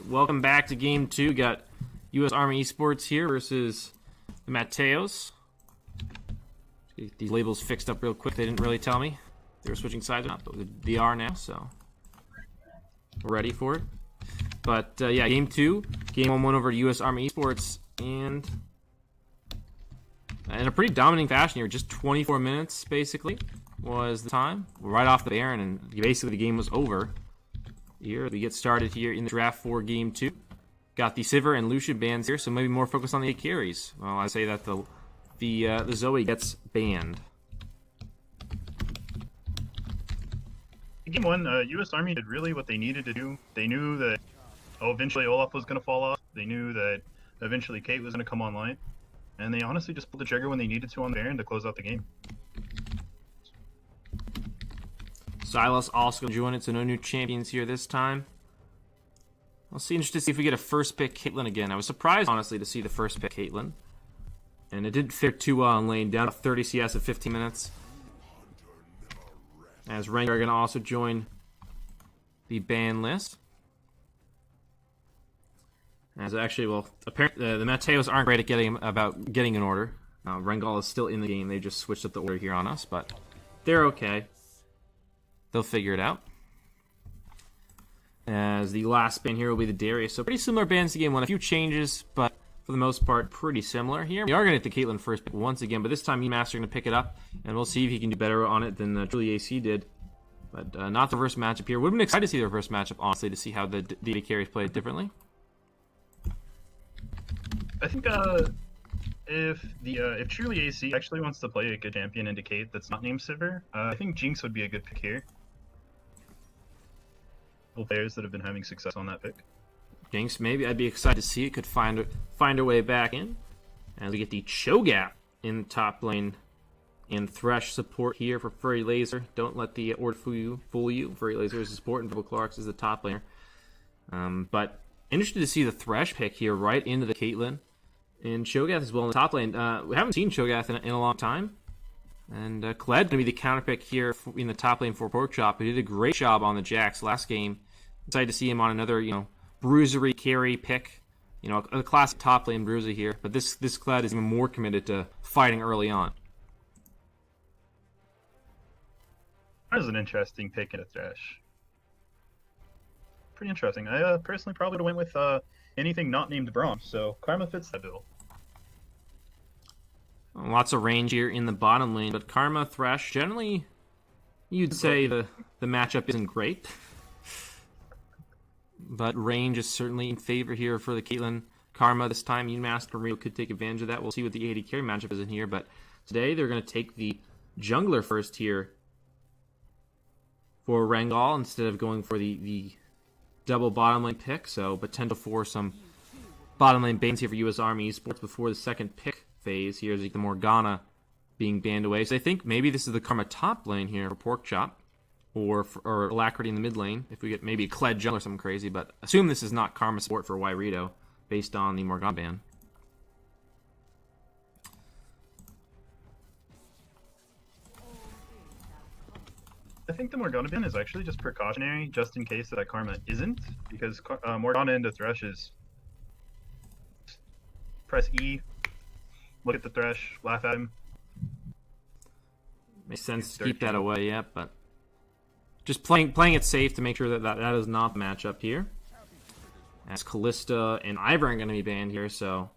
Welcome back to Game 2. Got USArmy Esports here versus the Mateos. Get these labels fixed up real quick. They didn't really tell me they were switching sides or not, but they are now, so we're ready for it. But yeah, Game 2. Game 1 won over USArmy Esports, and in a pretty dominating fashion here. Just 24 minutes, basically, was the time. Right off the Baron, and basically the game was over. Here we get started here in the Draft 4 Game 2. Got the Sivir and Lucian bans here, so maybe more focus on the 8 carries. Well, I say that the Zoe gets banned. In Game 1, USArmy did really what they needed to do. They knew that eventually Olaf was going to fall off. They knew that eventually Kate was going to come online. And they honestly just pulled the trigger when they needed to on the Baron to close out the game. Silas also joined it, so no new champions here this time. I'll see. Interested to see if we get a first pick Caitlyn again. I was surprised, honestly, to see the first pick Caitlyn. And it didn't fare too well in lane. Down to 30 CS in 15 minutes. As Rengar are going to also join the ban list. As actually, well, apparently the Mateos aren't great at getting an order. Rengar is still in the game. They just switched up the order here on us, but they're okay. They'll figure it out. As the last ban here will be the Darius. So pretty similar bans to Game 1. A few changes, but for the most part, pretty similar here. We are going to hit the Caitlyn first pick once again, but this time Master going to pick it up, and we'll see if he can do better on it than truly AC did. But not the reverse matchup here. Would have been excited to see the reverse matchup, honestly, to see how the DD carries played differently. I think if truly AC actually wants to play a good champion into Kate that's not named Sivir, I think Jinx would be a good pick here. Players that have been having success on that pick. Jinx, maybe. I'd be excited to see it. Could find her way back in. As we get the Cho'Gath in top lane. And Thresh support here for Furry Laser. Don't let the order fool you. Furry Laser is the support, and Double Clarks is the top laner. But interested to see the Thresh pick here right into the Caitlyn. And Cho'Gath as well in the top lane. We haven't seen Cho'Gath in a long time. And Kled going to be the counter pick here in the top lane for Porkchop, who did a great job on the Jax last game. Excited to see him on another, bruisery carry pick. A classic top lane bruiser here. But this Kled is even more committed to fighting early on. That was an interesting pick in a Thresh. Pretty interesting. I personally probably would have went with anything not named Braum, so Karma fits that bill. Lots of range here in the bottom lane, but Karma, Thresh, generally, you'd say the matchup isn't great. But range is certainly in favor here for the Caitlyn. Karma this time, Master Real could take advantage of that. We'll see what the AD carry matchup is in here, but today they're going to take the jungler first here for Rengar instead of going for the double bottom lane pick, so potential for some bottom lane bans here for USArmy Esports before the second pick phase. Here's the Morgana being banned away. So I think maybe this is the Karma top lane here for Porkchop, or Alacrity in the mid lane, if we get maybe a Kled jungle or something crazy, but assume this is not Karma support for Wyrito based on the Morgana ban. I think the Morgana ban is actually just precautionary, just in case that Karma isn't, because Morgana into Thresh is press E, look at the Thresh, laugh at him. Makes sense to keep that away, yeah, but just playing it safe to make sure that is not the matchup here. As Kalista and Ivern are going to be banned here, so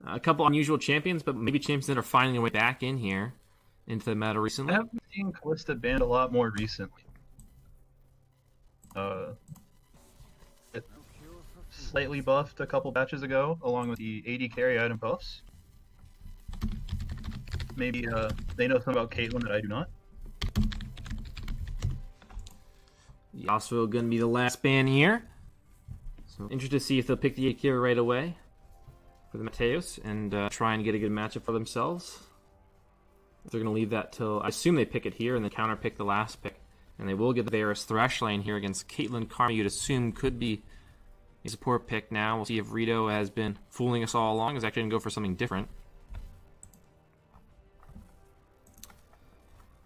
a couple unusual champions, but maybe champions that are finding their way back in here into the meta recently. I haven't seen Kalista banned a lot more recently. Slightly buffed a couple batches ago, along with the AD carry item buffs. Maybe they know something about Caitlyn that I do not. Also going to be the last ban here. So interested to see if they'll pick the Akira right away for the Mateos and try and get a good matchup for themselves. If they're going to leave that till, I assume they pick it here and then counter pick the last pick. And they will get the Varus Thresh lane here against Caitlyn. Karma, you'd assume, could be a support pick now. We'll see if Rito has been fooling us all along. Is actually going to go for something different.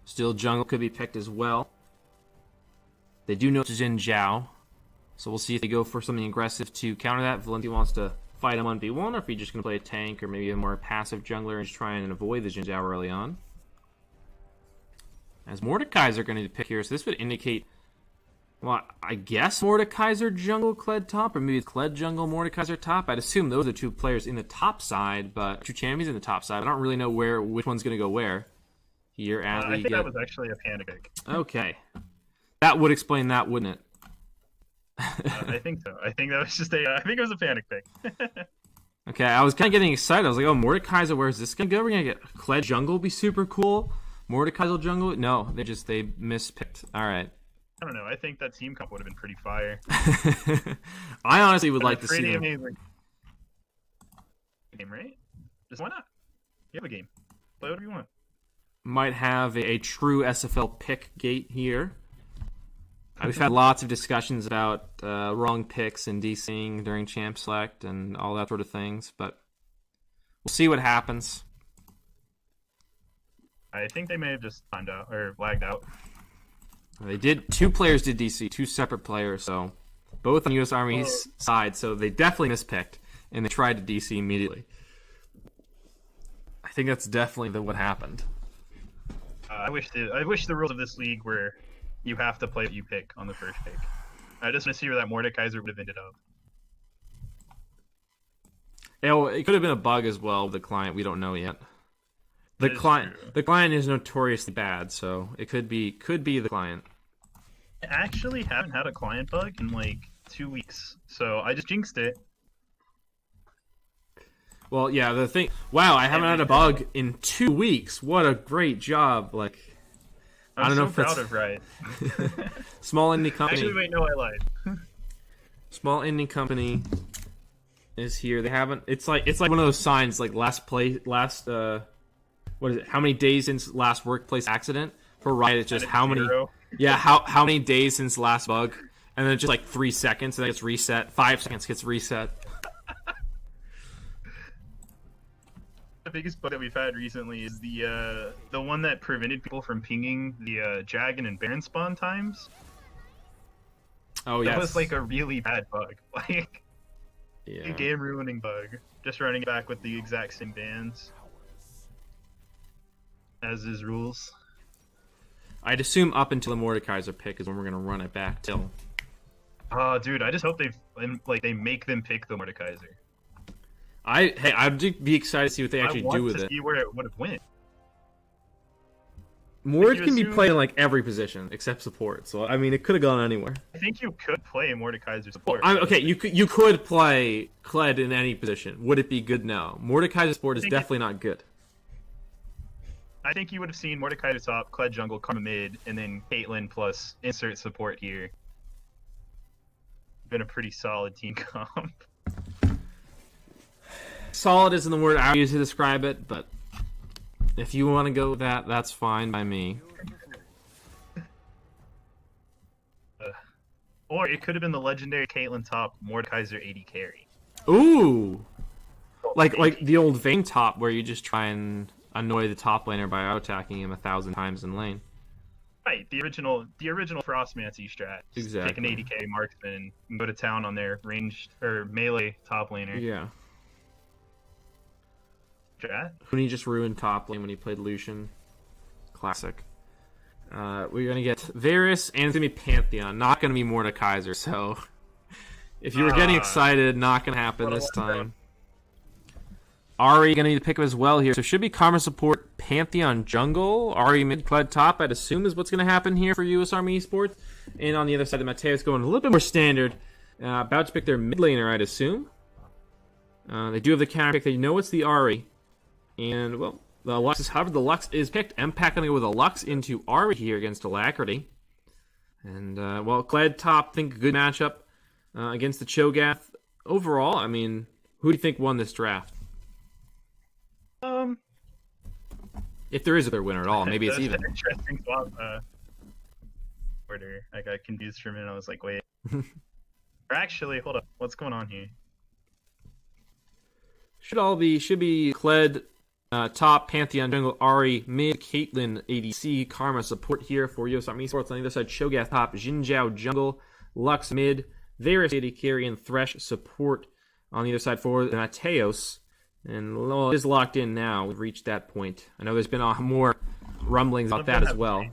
Still, jungle could be picked as well. They do know Jin Zhao, So we'll see if they go for something aggressive to counter that. If Valenti wants to fight him 1v1, or if he's just going to play a tank or maybe a more passive jungler and just try and avoid the Jin Zhao early on. As Mordekaiser going to pick here, so this would indicate, well, I guess Mordekaiser jungle, Kled top, or maybe Kled jungle, Mordekaiser top. I'd assume those are two players in the top side, but two champions in the top side. I don't really know which one's going to go where. Here, as we I think get... that was actually a panic pick. Okay. That would explain that, wouldn't it? I think so. I think that was just I think it was a panic pick. Okay, I was kind of getting excited. I was like, oh, Mordekaiser, where's this going to go? We're going to get Kled jungle, be super cool. Mordekaiser jungle? No, they mispicked. All right. I don't know. I think that team comp would have been pretty fire. I honestly would like to see them. Amazing. Game, right? Just why not? You have a game. Play whatever you want. Might have a true SFL pick gate here. We've had lots of discussions about wrong picks and DCing during Champ Select and all that sort of things, but we'll see what happens. I think they may have just timed out or lagged out. They did. Two players did DC, two separate players, so both on US Army's side, so they definitely mispicked, and they tried to DC immediately. I think that's definitely what happened. I wish the rules of this league were you have to play what you pick on the first pick. I just want to see where that Mordekaiser would have ended up. It could have been a bug as well with the client. We don't know yet. The client is notoriously bad, so it could be the client. I actually haven't had a client bug in like 2 weeks, so I just jinxed it. Well, yeah, the thing... Wow, I haven't had a bug in 2 weeks. What a great job. Like, I don't know if proud of Riot. Small indie company. Actually, wait, no, I lied. Small indie company is here. They haven't... It's like one of those signs, like what is it? How many days since last workplace accident? For Riot, it's just how many... Yeah, how many days since last bug? And then it's just like 3 seconds, and then it gets reset. 5 seconds gets reset. The biggest bug that we've had recently is the one that prevented people from pinging the Dragon and Baron spawn times. Oh yeah, that was like a really bad bug, like yeah, a game ruining bug. Just running it back with the exact same bans as is rules. I'd assume up until the Mordekaiser pick is when we're gonna run it back till. Oh, dude, I just hope they make them pick the Mordekaiser. I'd be excited to see what they actually do with it. I want to see where it would have went. Mord can be played in like every position except support, so I mean it could have gone anywhere. I think you could play Mordekaiser support. Well, okay, you could play Kled in any position. Would it be good? No. Mordekaiser support is definitely not good. I think you would have seen Mordekaiser top, Kled jungle, Karma mid, and then Caitlyn plus insert support here. Been a pretty solid team comp. Solid isn't the word I use to describe it, but if you want to go with that, that's fine by me. Or it could have been the legendary Caitlyn top, Mordekaiser 80 carry. Ooh! Like the old Vayne top where you just try and annoy the top laner by out-attacking him 1,000 times in lane. Right, the original Frostmancy strat. Exactly. Take an 80k marksman and go to town on their ranged or melee top laner. Yeah. Strat? When he just ruined top lane when he played Lucian. Classic. We're gonna get Varus and it's gonna be Pantheon, not gonna be Mordekaiser, so if you were getting excited, not gonna happen this time. Ahri gonna need to pick up as well here. So should be Karma support, Pantheon jungle, Ahri mid, Kled top, I'd assume is what's gonna happen here for US Army Esports. And on the other side, the Mateos going a little bit more standard. About to pick their mid laner, I'd assume. They do have the counter pick. They know it's the Ahri. And, well, the Lux is picked. MPAC going to go with a Lux into Ahri here against Alacrity. And, well, Kled top, think a good matchup against the Cho'Gath. Overall, I mean, who do you think won this draft? If there is a winner at all, maybe it's even. That's an interesting swap order. I got confused for a minute. I was like, wait. Or actually, hold up. What's going on here? Should be Kled top, Pantheon jungle, Ahri mid, Caitlyn ADC, Karma support here for US Army Esports. On the other side, Cho'Gath top, Jin Zhao jungle, Lux mid, Varus AD carry and Thresh support on the other side for the Mateos. And it is locked in now. We've reached that point. I know there's been more rumblings about that as well.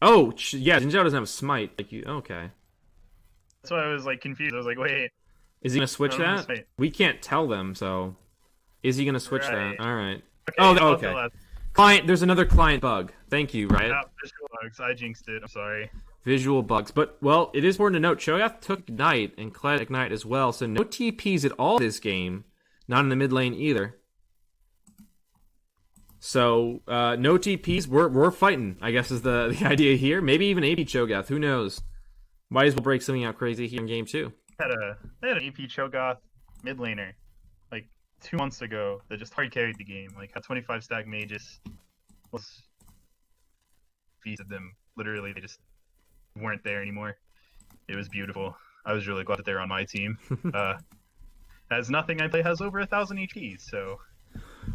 Oh, yeah, Xin Zhao doesn't have a smite. Okay. That's why I was like confused. I was like, wait. Is he going to switch that? We can't tell them, so... Is he going to switch that? All right. Okay. Client, there's another client bug. Thank you, Riot. Yeah, visual bugs. I jinxed it. I'm sorry. Visual bugs. But, well, it is important to note, Cho'Gath took Ignite and Kled Ignite as well, so no TPs at all this game. Not in the mid lane either. So, no TPs. We're fighting, I guess is the idea here. Maybe even AP Cho'Gath. Who knows? Might as well break something out crazy here in game 2. They had an AP Cho'Gath mid laner like 2 months ago that just hard carried the game. Like had 25 stack mages. Was feasted them. Literally, they just weren't there anymore. It was beautiful. I was really glad that they're on my team. As nothing I play has over 1,000 HP, so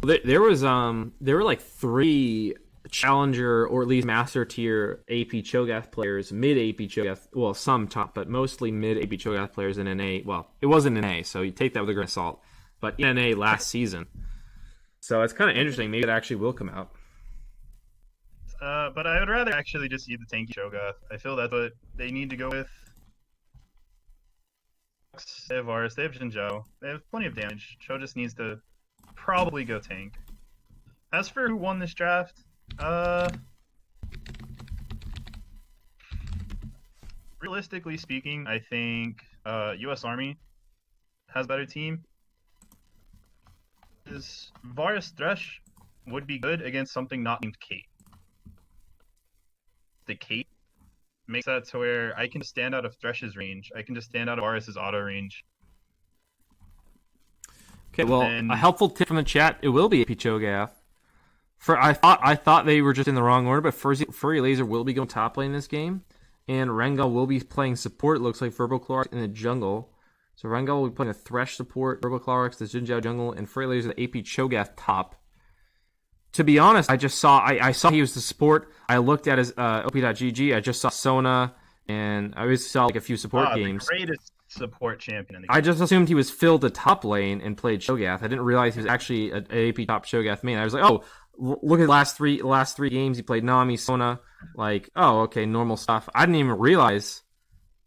there were like 3 challenger or at least master tier AP Cho'Gath players, mid AP Cho'Gath, well, some top, but mostly mid AP Cho'Gath players in NA. Well, it wasn't NA, so you take that with a grain of salt. But in NA last season, so it's kind of interesting. Maybe it actually will come out. But I would rather actually just use the tanky Cho'Gath. I feel that's what they need to go with. They have Varus, they have Xin Zhao. They have plenty of damage. Cho just needs to probably go tank. As for who won this draft, realistically speaking, I think USArmy has a better team. Varus Thresh would be good against something not named Kate. The Kate makes that to where I can stand out of Thresh's range. I can just stand out of Varus's auto range. Okay, well, a helpful tip from the chat, it will be AP Cho'Gath. I thought they were just in the wrong order, but Furry Laser will be going top lane this game, and Rengal will be playing support. It looks like Verbal Clorox in the jungle. So Rengal will be playing a Thresh support, Verbal Clorox, the Xin Zhao jungle, and Furry Laser the AP Cho'Gath top. To be honest, I saw he was the support. I looked at his op.gg. I just saw Sona, and I always saw like a few support games. The greatest support champion in the game. I just assumed he was filled to top lane and played Cho'Gath. I didn't realize he was actually an AP top Cho'Gath main. I was like, oh, look at the last three games. He played Nami, Sona. Like, oh, okay, normal stuff. I didn't even realize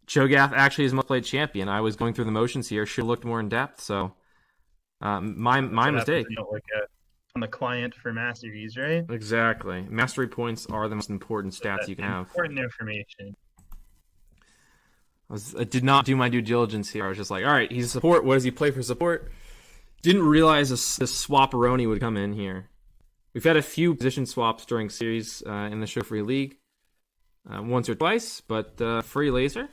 Cho'Gath actually is most played champion. I was going through the motions here. Should have looked more in depth. So, my mistake. You don't look at on the client for masteries, right? Exactly. Mastery points are the most important stats you can have. Important information. I did not do my due diligence here. I was just like, all right, he's a support. What does he play for support? Didn't realize this swap-a-roni would come in here. We've had a few position swaps during series in the Show Free League. Once or twice, but Free Laser,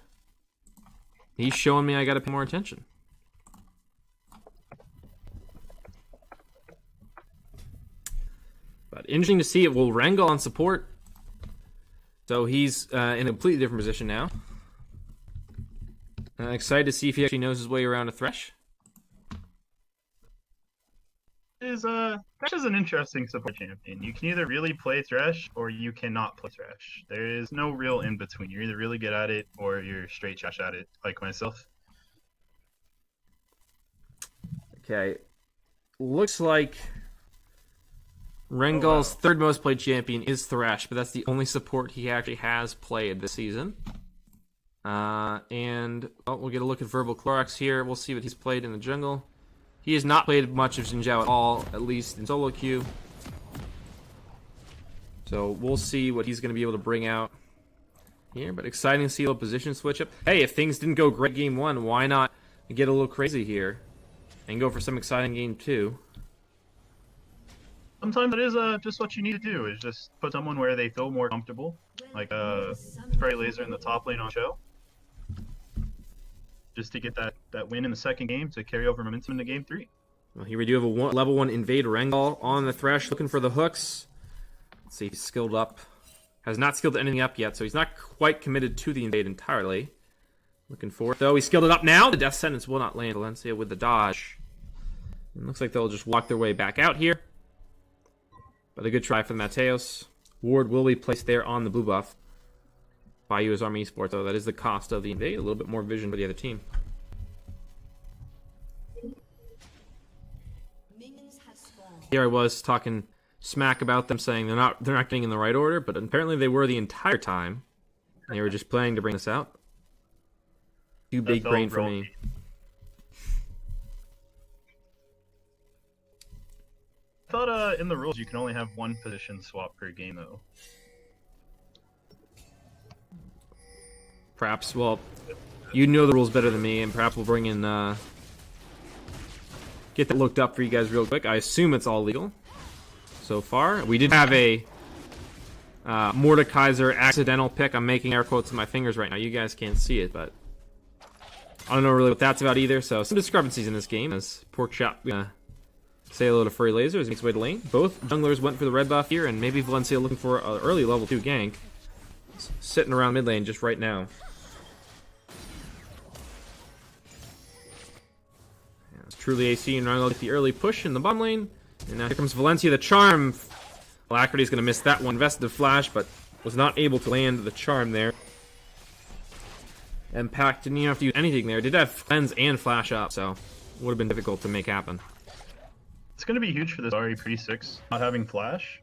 he's showing me I got to pay more attention. But interesting to see it. Will Rengal on support. So he's in a completely different position now. Excited to see if he actually knows his way around a Thresh. Thresh is an interesting support champion. You can either really play Thresh or you cannot play Thresh. There is no real in between. You're either really good at it or you're straight trash at it, like myself. Okay. Looks like Rengal's third most played champion is Thresh, but that's the only support he actually has played this season. And we'll get a look at Verbal Clorox here. We'll see what he's played in the jungle. He has not played much of Xin Zhao at all, at least in solo queue. So we'll see what he's going to be able to bring out here. But exciting to see a little position switch up. Hey, if things didn't go great game 1, why not get a little crazy here and go for some exciting game 2? Sometimes it is just what you need to do, is just put someone where they feel more comfortable. Like Furry Laser in the top lane on Show. Just to get that win in the second game to carry over momentum into game 3. Well, here we do have a level 1 invade Rengal on the Thresh looking for the hooks. Let's see, he's skilled up. Has not skilled anything up yet, so he's not quite committed to the invade entirely. Looking for it, though. He skilled it up now. The Death Sentence will not land. Valencia with the dodge. It looks like they'll just walk their way back out here. But a good try for the Mateos. Ward will be placed there on the blue buff. by USArmy Esports, though. That is the cost of the invade. A little bit more vision for the other team. Here I was talking smack about them, saying they're not getting in the right order, but apparently they were the entire time. They were just planning to bring this out. Too big brain for me. I thought in the rules you can only have one position swap per game, though. Perhaps, well, you know the rules better than me, and perhaps we'll bring in, get that looked up for you guys real quick. I assume it's all legal so far. We did have a Mordekaiser accidental pick. I'm making air quotes with my fingers right now. You guys can't see it, but I don't know really what that's about either. So some discrepancies in this game as Porkchop say hello to Furry Laser as he makes his way to lane. Both junglers went for the red buff here, and maybe Valencia looking for an early level 2 gank. Sitting around mid lane just right now. Yeah, it's truly AC and Rhino get the early push in the bottom lane. And now here comes Valencia the charm. Alacrity's going to miss that one. Invested the flash, but was not able to land the charm there. Impact didn't even have to use anything there. Did have cleanse and flash up, so would have been difficult to make happen. It's going to be huge for this already pretty 6 not having flash.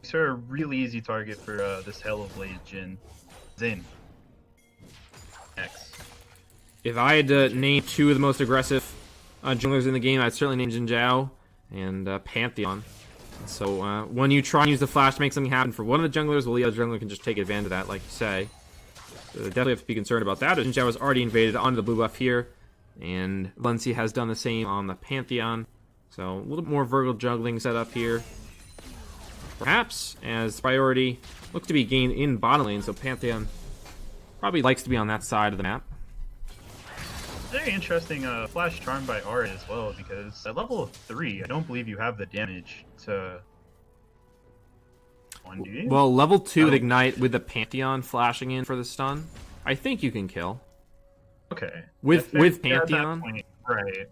These are a really easy target for this Halo Blade Jin. Zin. X. If I had to name 2 of the most aggressive junglers in the game, I'd certainly name Jin Zhao and Pantheon. So when you try and use the flash to make something happen for one of the junglers, well, the other jungler can just take advantage of that, like you say. So definitely have to be concerned about that. Jin Zhao has already invaded onto the blue buff here, and Valencia has done the same on the Pantheon. So a little bit more vertical juggling set up here. Perhaps, as priority looks to be gained in bottom lane, so Pantheon probably likes to be on that side of the map. Very interesting flash charm by Ari as well, because at level 3, I don't believe you have the damage to 1D. Well, level 2 with Ignite with the Pantheon flashing in for the stun, I think you can kill. Okay. With Pantheon? Point, right.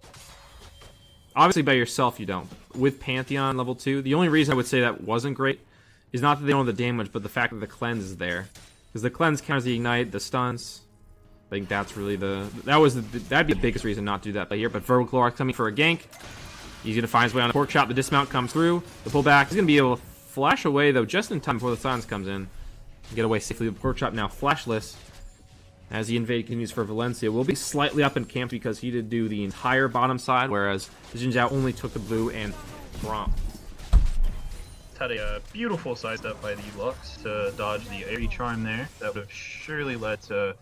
Obviously by yourself you don't. With Pantheon level 2, the only reason I would say that wasn't great is not that they don't have the damage, but the fact that the cleanse is there. Because the cleanse counters the Ignite, the stuns. I think that's really that'd be the biggest reason not to do that play here. But Verbal Clorox coming for a gank. He's gonna find his way on a pork chop. The dismount comes through. The pullback. He's gonna be able to flash away though just in time before the silence comes in. Get away safely. The pork chop now flashless. As the invade continues for Valencia, will be slightly up in camp because he did do the entire bottom side, whereas Jin Zhao only took the blue and Throm. Had a beautiful side step by the Lux to dodge the Airy Charm there. That would have surely led to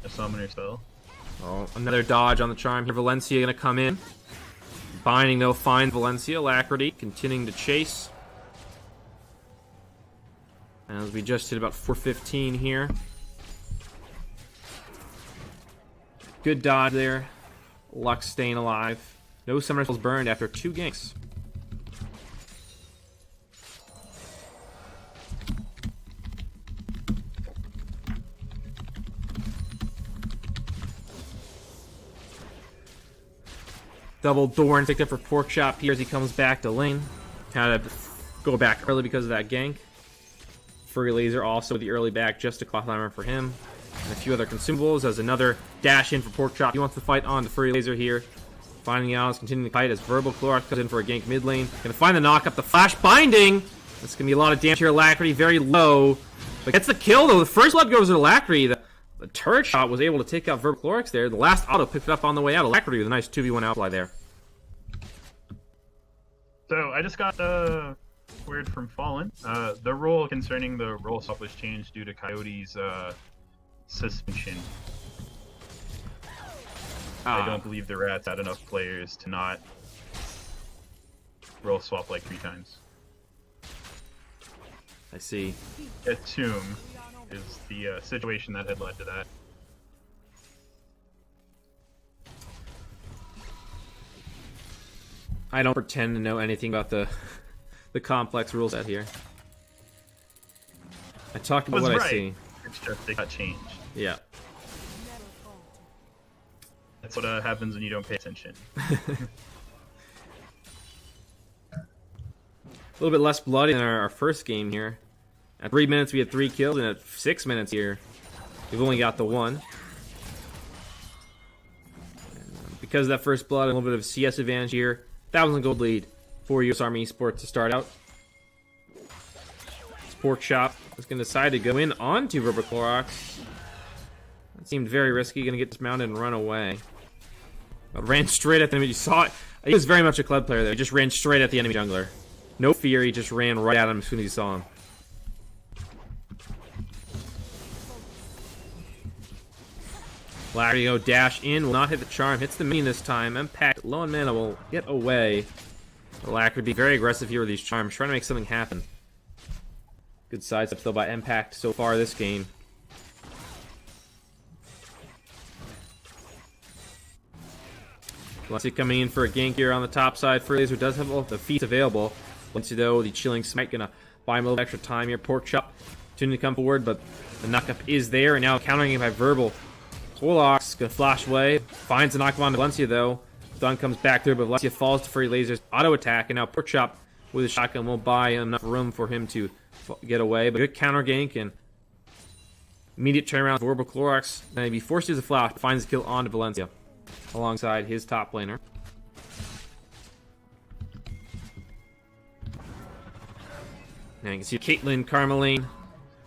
a summoner spell. Oh, another dodge on the charm here. Valencia gonna come in. Binding though, find Valencia. Alacrity continuing to chase. As we just hit about 415 here. Good dodge there. Lux staying alive. No summoner spells burned after 2 ganks. Double Thorn picked up for Porkchop here as he comes back to lane. Had to go back early because of that gank. Furry Laser also the early back, just a cloth armor for him. And a few other consumables as another dash in for Porkchop. He wants to fight on the Furry Laser here. Finding out, continuing the fight as Verbal Clorox comes in for a gank mid lane. Gonna find the knock up, the flash binding! That's gonna be a lot of damage here. Alacrity very low. But gets the kill though. The first blood goes to Alacrity. The turret shot was able to take out Verbal Clorox there. The last auto picked it up on the way out. Alacrity with a nice 2v1 outfly there. So I just got the word from Fallen. The rule concerning the role swap was changed due to Coyote's suspension. I don't believe the Rats had enough players to not role swap like 3 times. I see. Assume is the situation that had led to that. I don't pretend to know anything about the complex rule set here. I talk about what I see. It's just they got changed. Yeah. That's what happens when you don't pay attention. little bit less bloody than our first game here. At 3 minutes, we had 3 kills, and at 6 minutes here, we've only got the 1. Because of that first blood, a little bit of CS advantage here. 1,000 gold lead for USArmy Esports to start out. This Pork Chop is going to decide to go in onto Clorox. That seemed very risky. Going to get dismounted and run away. But ran straight at the enemy. You saw it. He was very much a Kled player there. He just ran straight at the enemy jungler. No fear. He just ran right at him as soon as he saw him. Lario dash in, will not hit the charm, hits the minion this time. Impact, low on mana, will get away. Lack would be very aggressive here with these charms, trying to make something happen. Good sidestep still by Impact so far this game. Valencia coming in for a gank here on the top side. Laser does have all the feats available. Valencia though, the Chilling Smite gonna buy him a little extra time here. Pork Chop, tuning to come forward, but the knockup is there, and now countering it by Verbal. Clorox gonna flash away, finds the knock on Valencia though. Stun comes back through, but Valencia falls to Furry Laser's auto attack, and now Pork Chop with a shotgun won't buy enough room for him to get away. But good counter gank and immediate turnaround for Orbital Clorox. And he forced to use a flash, finds the kill onto Valencia alongside his top laner. Now you can see Caitlyn, Carmeline,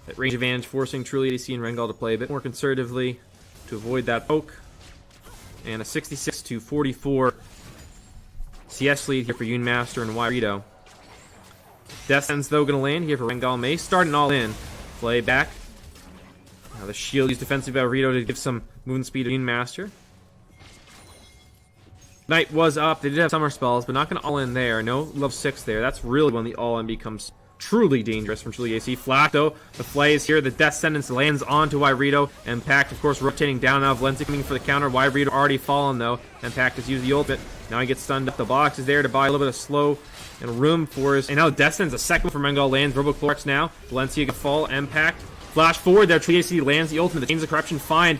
that range advantage, forcing Truly AC and Rengal to play a bit more conservatively to avoid that poke. And a 66-44 CS lead here for Master and Wairito. Death Sentence though going to land here for Rengal. May start an all-in. Play back. Now the shield used defensively by Wairito to give some movement speed to Master. Knight was up. They did have summer spells, but not going to all-in there. No level 6 there. That's really when the all-in becomes truly dangerous from Truly AC. Flash though, the flay is here. The Death Sentence lands onto Wairito. Impact, of course, rotating down now. Valencia coming for the counter. Wairito already fallen though. Impact has used the ultimate. Now he gets stunned up. The box is there to buy a little bit of slow and room for his. And now Death Sentence, a second from Rengal lands. Clorox now. Valencia can fall. Impact. Flash forward there. Truly AC lands the ultimate. The Chains of Corruption find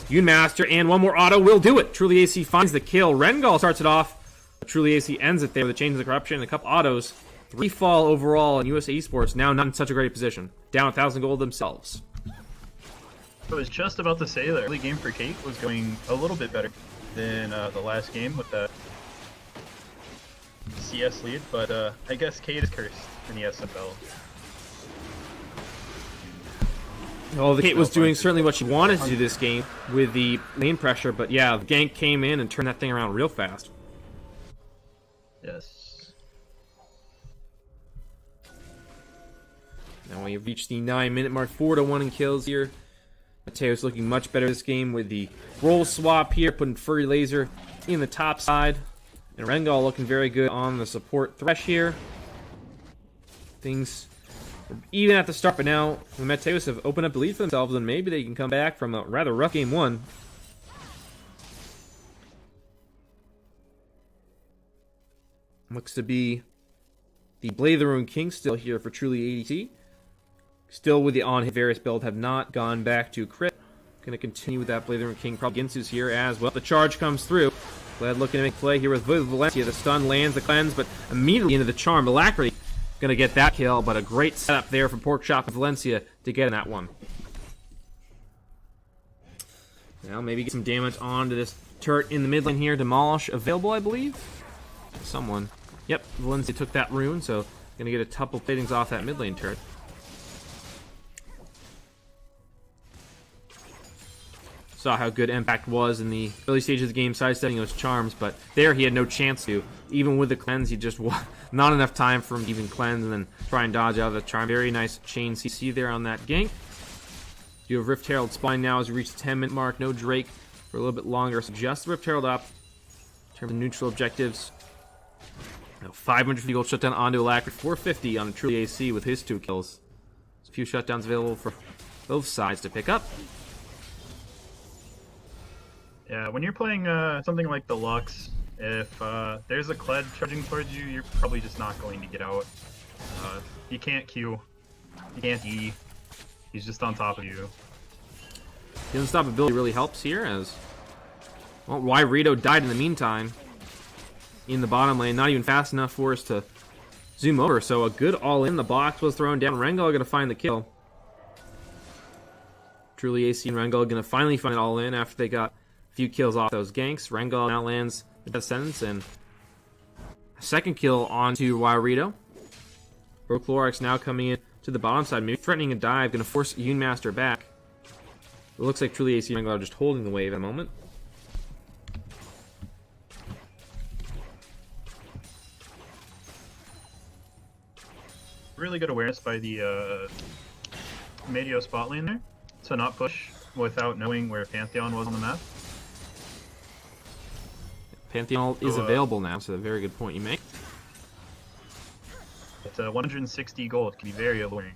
Master, and one more auto will do it. Truly AC finds the kill. Rengal starts it off. Truly AC ends it there with the Chains of Corruption and a couple autos. 3 fall overall in USA Esports, now not in such a great position. Down 1,000 gold themselves. I was just about to say that early game for Kate was going a little bit better than the last game with the CS lead, but I guess Kate is cursed in the SFL. Well, Kate was doing certainly what she wanted to do this game with the lane pressure, but yeah, the gank came in and turned that thing around real fast. Yes. Now we have reached the 9-minute mark, 4-1 in kills here. Mateos looking much better this game with the role swap here, putting Furry Laser in the top side. And Rengal looking very good on the support thresh here. Things are even at the start, but now the Mateos have opened up the lead for themselves, and maybe they can come back from a rather rough game 1. Looks to be the Blade of the Ruined King still here for Truly ADT. Still with the on-hit various build, have not gone back to crit. Going to continue with that Blade of the Ruined King. Probably Ginsu's here as well. The charge comes through. Glad looking to make play here with Valencia. The stun lands, the cleanse, but immediately into the charm. Alacrity going to get that kill, but a great setup there for Pork Chop and Valencia to get in that one. Now maybe get some damage onto this turret in the mid lane here. Demolish available, I believe. Someone. Yep, Valencia took that rune, so going to get a couple platings off that mid lane turret. Saw how good Impact was in the early stages of the game, sidestepping those charms, but there he had no chance to. Even with the cleanse, he just not enough time for him to even cleanse and then try and dodge out of the charm. Very nice chain CC there on that gank. You have Rift Herald Spine now as we reach the 10-minute mark. No Drake for a little bit longer, so just Rift Herald up in terms of neutral objectives. Now 550 gold shutdown onto Alacrity, 450 on a Truly AC with his 2 kills. There's a few shutdowns available for both sides to pick up. Yeah, when you're playing something like the Lux, if there's a Kled charging towards you, you're probably just not going to get out. You can't Q, you can't E, he's just on top of you. The unstoppability really helps here as well, Wairito died in the meantime in the bottom lane, not even fast enough for us to zoom over. So a good all-in. The box was thrown down. Rengal going to find the kill. Truly AC and Rengal going to finally find it all in after they got a few kills off those ganks. Rengal now lands the death sentence and a second kill onto Wairito. Brochlorix now coming in to the bottom side, maybe threatening a dive, going to force Unemaster back. It looks like Truly AC and Rengal are just holding the wave at the moment. Really good awareness by the Mateos bot lane there to not push without knowing where Pantheon was on the map. Pantheon is available now, so a very good point you make. But 160 gold can be very alluring.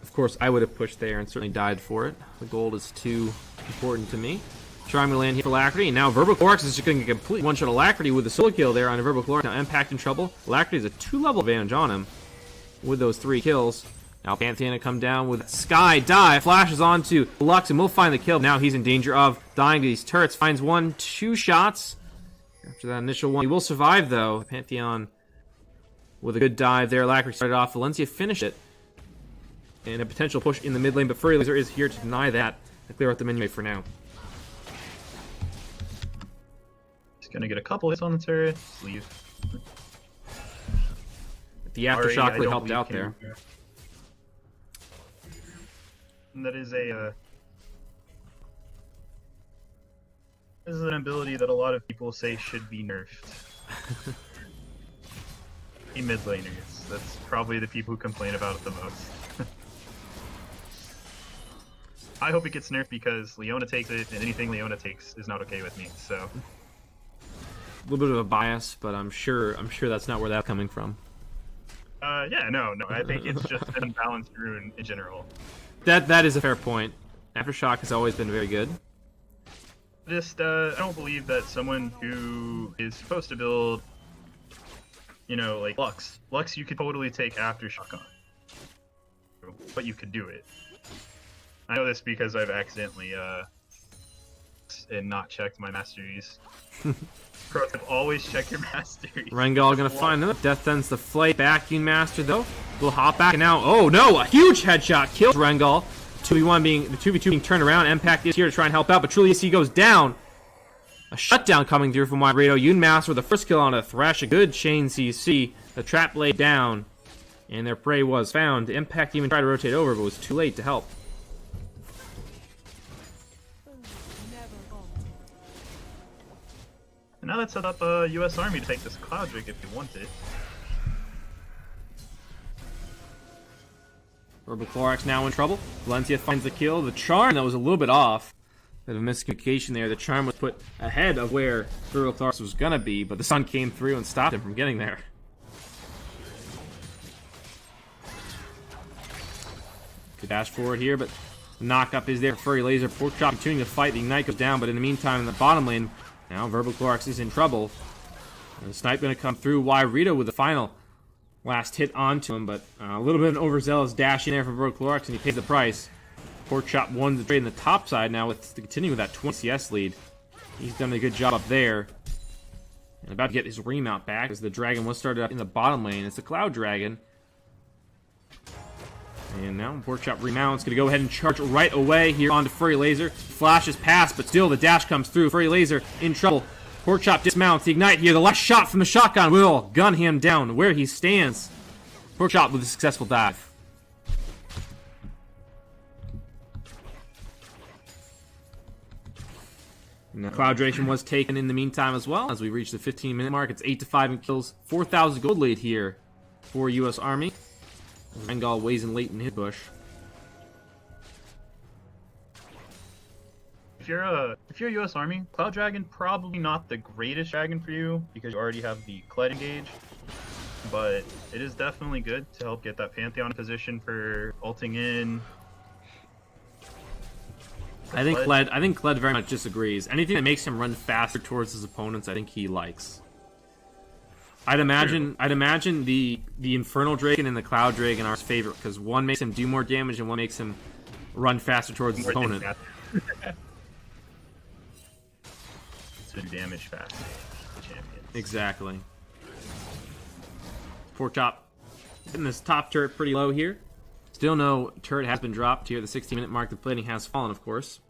Of course, I would have pushed there and certainly died for it. The gold is too important to me. Trying to land here for Alacrity, and now Verbal-Chlorix is just going to complete one-shot Alacrity with a solo kill there on a Verbal-Chlorix. Now Impact in trouble. Alacrity is a 2-level advantage on him with those 3 kills. Now Pantheon to come down with Sky Dive, flashes onto Lux, and will find the kill. Now he's in danger of dying to these turrets. Finds 2 shots. After that initial one, he will survive though. Pantheon with a good dive there. Alacrity started off. Valencia finished it. And a potential push in the mid lane, but Furry Laser is here to deny that and clear out the menu for now. Gonna get a couple hits on the turret. Leave. The aftershock really helped out there. And that is a this is an ability that a lot of people say should be nerfed. The mid laners. That's probably the people who complain about it the most. I hope it gets nerfed because Leona takes it, and anything Leona takes is not okay with me. So. A little bit of a bias, but I'm sure that's not where that's coming from. Yeah, no. I think it's just an unbalanced rune in general. That is a fair point. Aftershock has always been very good. Just, I don't believe that someone who is supposed to build, like Lux you could totally take Aftershock on. But you could do it. I know this because I've accidentally, and not checked my masteries. Pro tip, always check your masteries. Rengal gonna find them. Death sends the flight back. Master though will hop back and now. Oh no! A huge headshot kills Rengal. 2v1 being the 2v2 being turned around. Impact is here to try and help out, but Truly AC goes down. A shutdown coming through from Wairito. Master with the first kill on a Thresh. A good chain CC. The trap laid down, and their prey was found. Impact even tried to rotate over, but was too late to help. And now let's set up a US Army to take this Cloud Drake if you want it. Verbal-Chlorix now in trouble. Valencia finds the kill. The charm that was a little bit off. Bit of a miscommunication there. The charm was put ahead of where Verbal-Chlorix was gonna be, but the sun came through and stopped him from getting there. Could dash forward here, but the knock-up is there for Furry Laser. Pork Chop continuing to fight. The Ignite goes down, but in the meantime, in the bottom lane, now Verbal-Chlorix is in trouble. And the snipe going to come through. Wairito with the final last hit onto him, but a little bit of an overzealous dash in there from Verbal-Chlorix, and he pays the price. Pork Chop won the trade in the top side now with continuing with that 20 CS lead. He's done a good job up there. And about to get his remount back as the dragon was started up in the bottom lane. It's the Cloud Dragon. And now Pork Chop remounts. Going to go ahead and charge right away here onto Furry Laser. Flashes past, but still the dash comes through. Furry Laser in trouble. Pork Chop dismounts. The Ignite here. The last shot from the shotgun will gun him down where he stands. Pork Chop with a successful dive. And Cloud Dragon was taken in the meantime as well. As we reach the 15-minute mark, it's 8-5 in kills. 4,000 gold lead here for US Army. Rengal weighs in late in his bush. If you're a US Army, Cloud Dragon probably not the greatest dragon for you because you already have the Kled engage. But it is definitely good to help get that Pantheon position for ulting in. I think Kled very much disagrees. Anything that makes him run faster towards his opponents, I think he likes. I'd imagine the Infernal Dragon and the Cloud Dragon are his favorite because one makes him do more damage and one makes him run faster towards his opponent. to do damage fast. The champions. Exactly. Pork chop hitting this top turret pretty low here. Still no turret has been dropped here. The 16-minute mark, the plating has fallen, of course.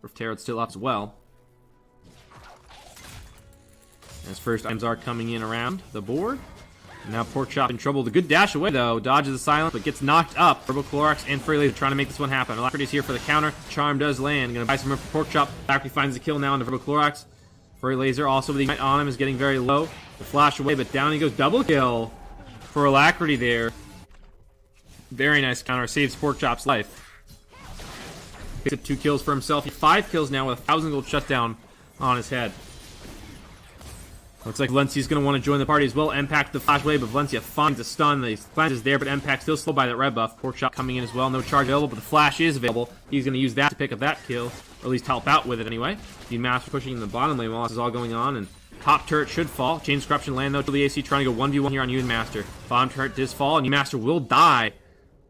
Rift Herald's still up as well. As first items are coming in around the board. And now Pork Chop in trouble. The good dash away, though. Dodges the silence, but gets knocked up. Clorox and Furry Laser trying to make this one happen. Alacrity's here for the counter. Charm does land. Gonna buy some room for Pork Chop. Alacrity finds the kill now on the Clorox. Furry Laser also with the ignite on him is getting very low. The flash away, but down he goes. Double kill for Alacrity there. Very nice counter. Saves Pork Chop's life. Picks up 2 kills for himself. 5 kills now with a 1,000 gold shutdown on his head. Looks like Valencia's going to want to join the party as well. Impact the flash wave, but Valencia finds a stun. The flash is there, but Impact still slow by that red buff. Pork Chop coming in as well. No charge available, but the flash is available. He's going to use that to pick up that kill, or at least help out with it anyway. The Master pushing in the bottom lane while this is all going on, and top turret should fall. Chain Corruption land though to the AC, trying to go 1v1 here on UMaster. Bottom turret does fall, and UMaster will die.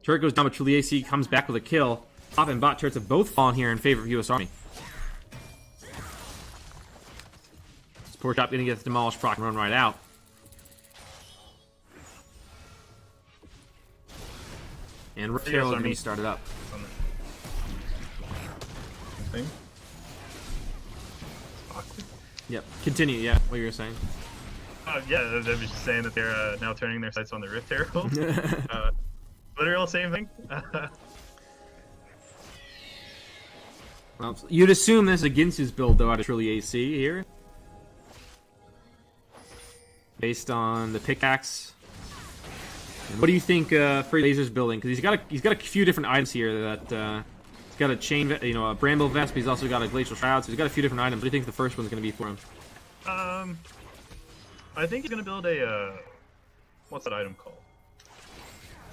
Turret goes down, but Truly AC comes back with a kill. Top and bot turrets have both fallen here in favor of USArmy. Pork Chop gonna get the demolished proc and run right out. And Rift Herald gonna be started up. Thing? Yep. Continue. Yeah. What you were saying? Yeah, I was just saying that they're now turning their sights on the Rift Herald. Literal same thing. Well, you'd assume this is against his build though out of Truly AC here. Based on the pickaxe. And what do you think Free Laser's building? Because he's got a few different items here that he's got a chain, a bramble vest, but he's also got a glacial shroud. So he's got a few different items. What do you think the first one's going to be for him? I think he's going to build a what's that item called?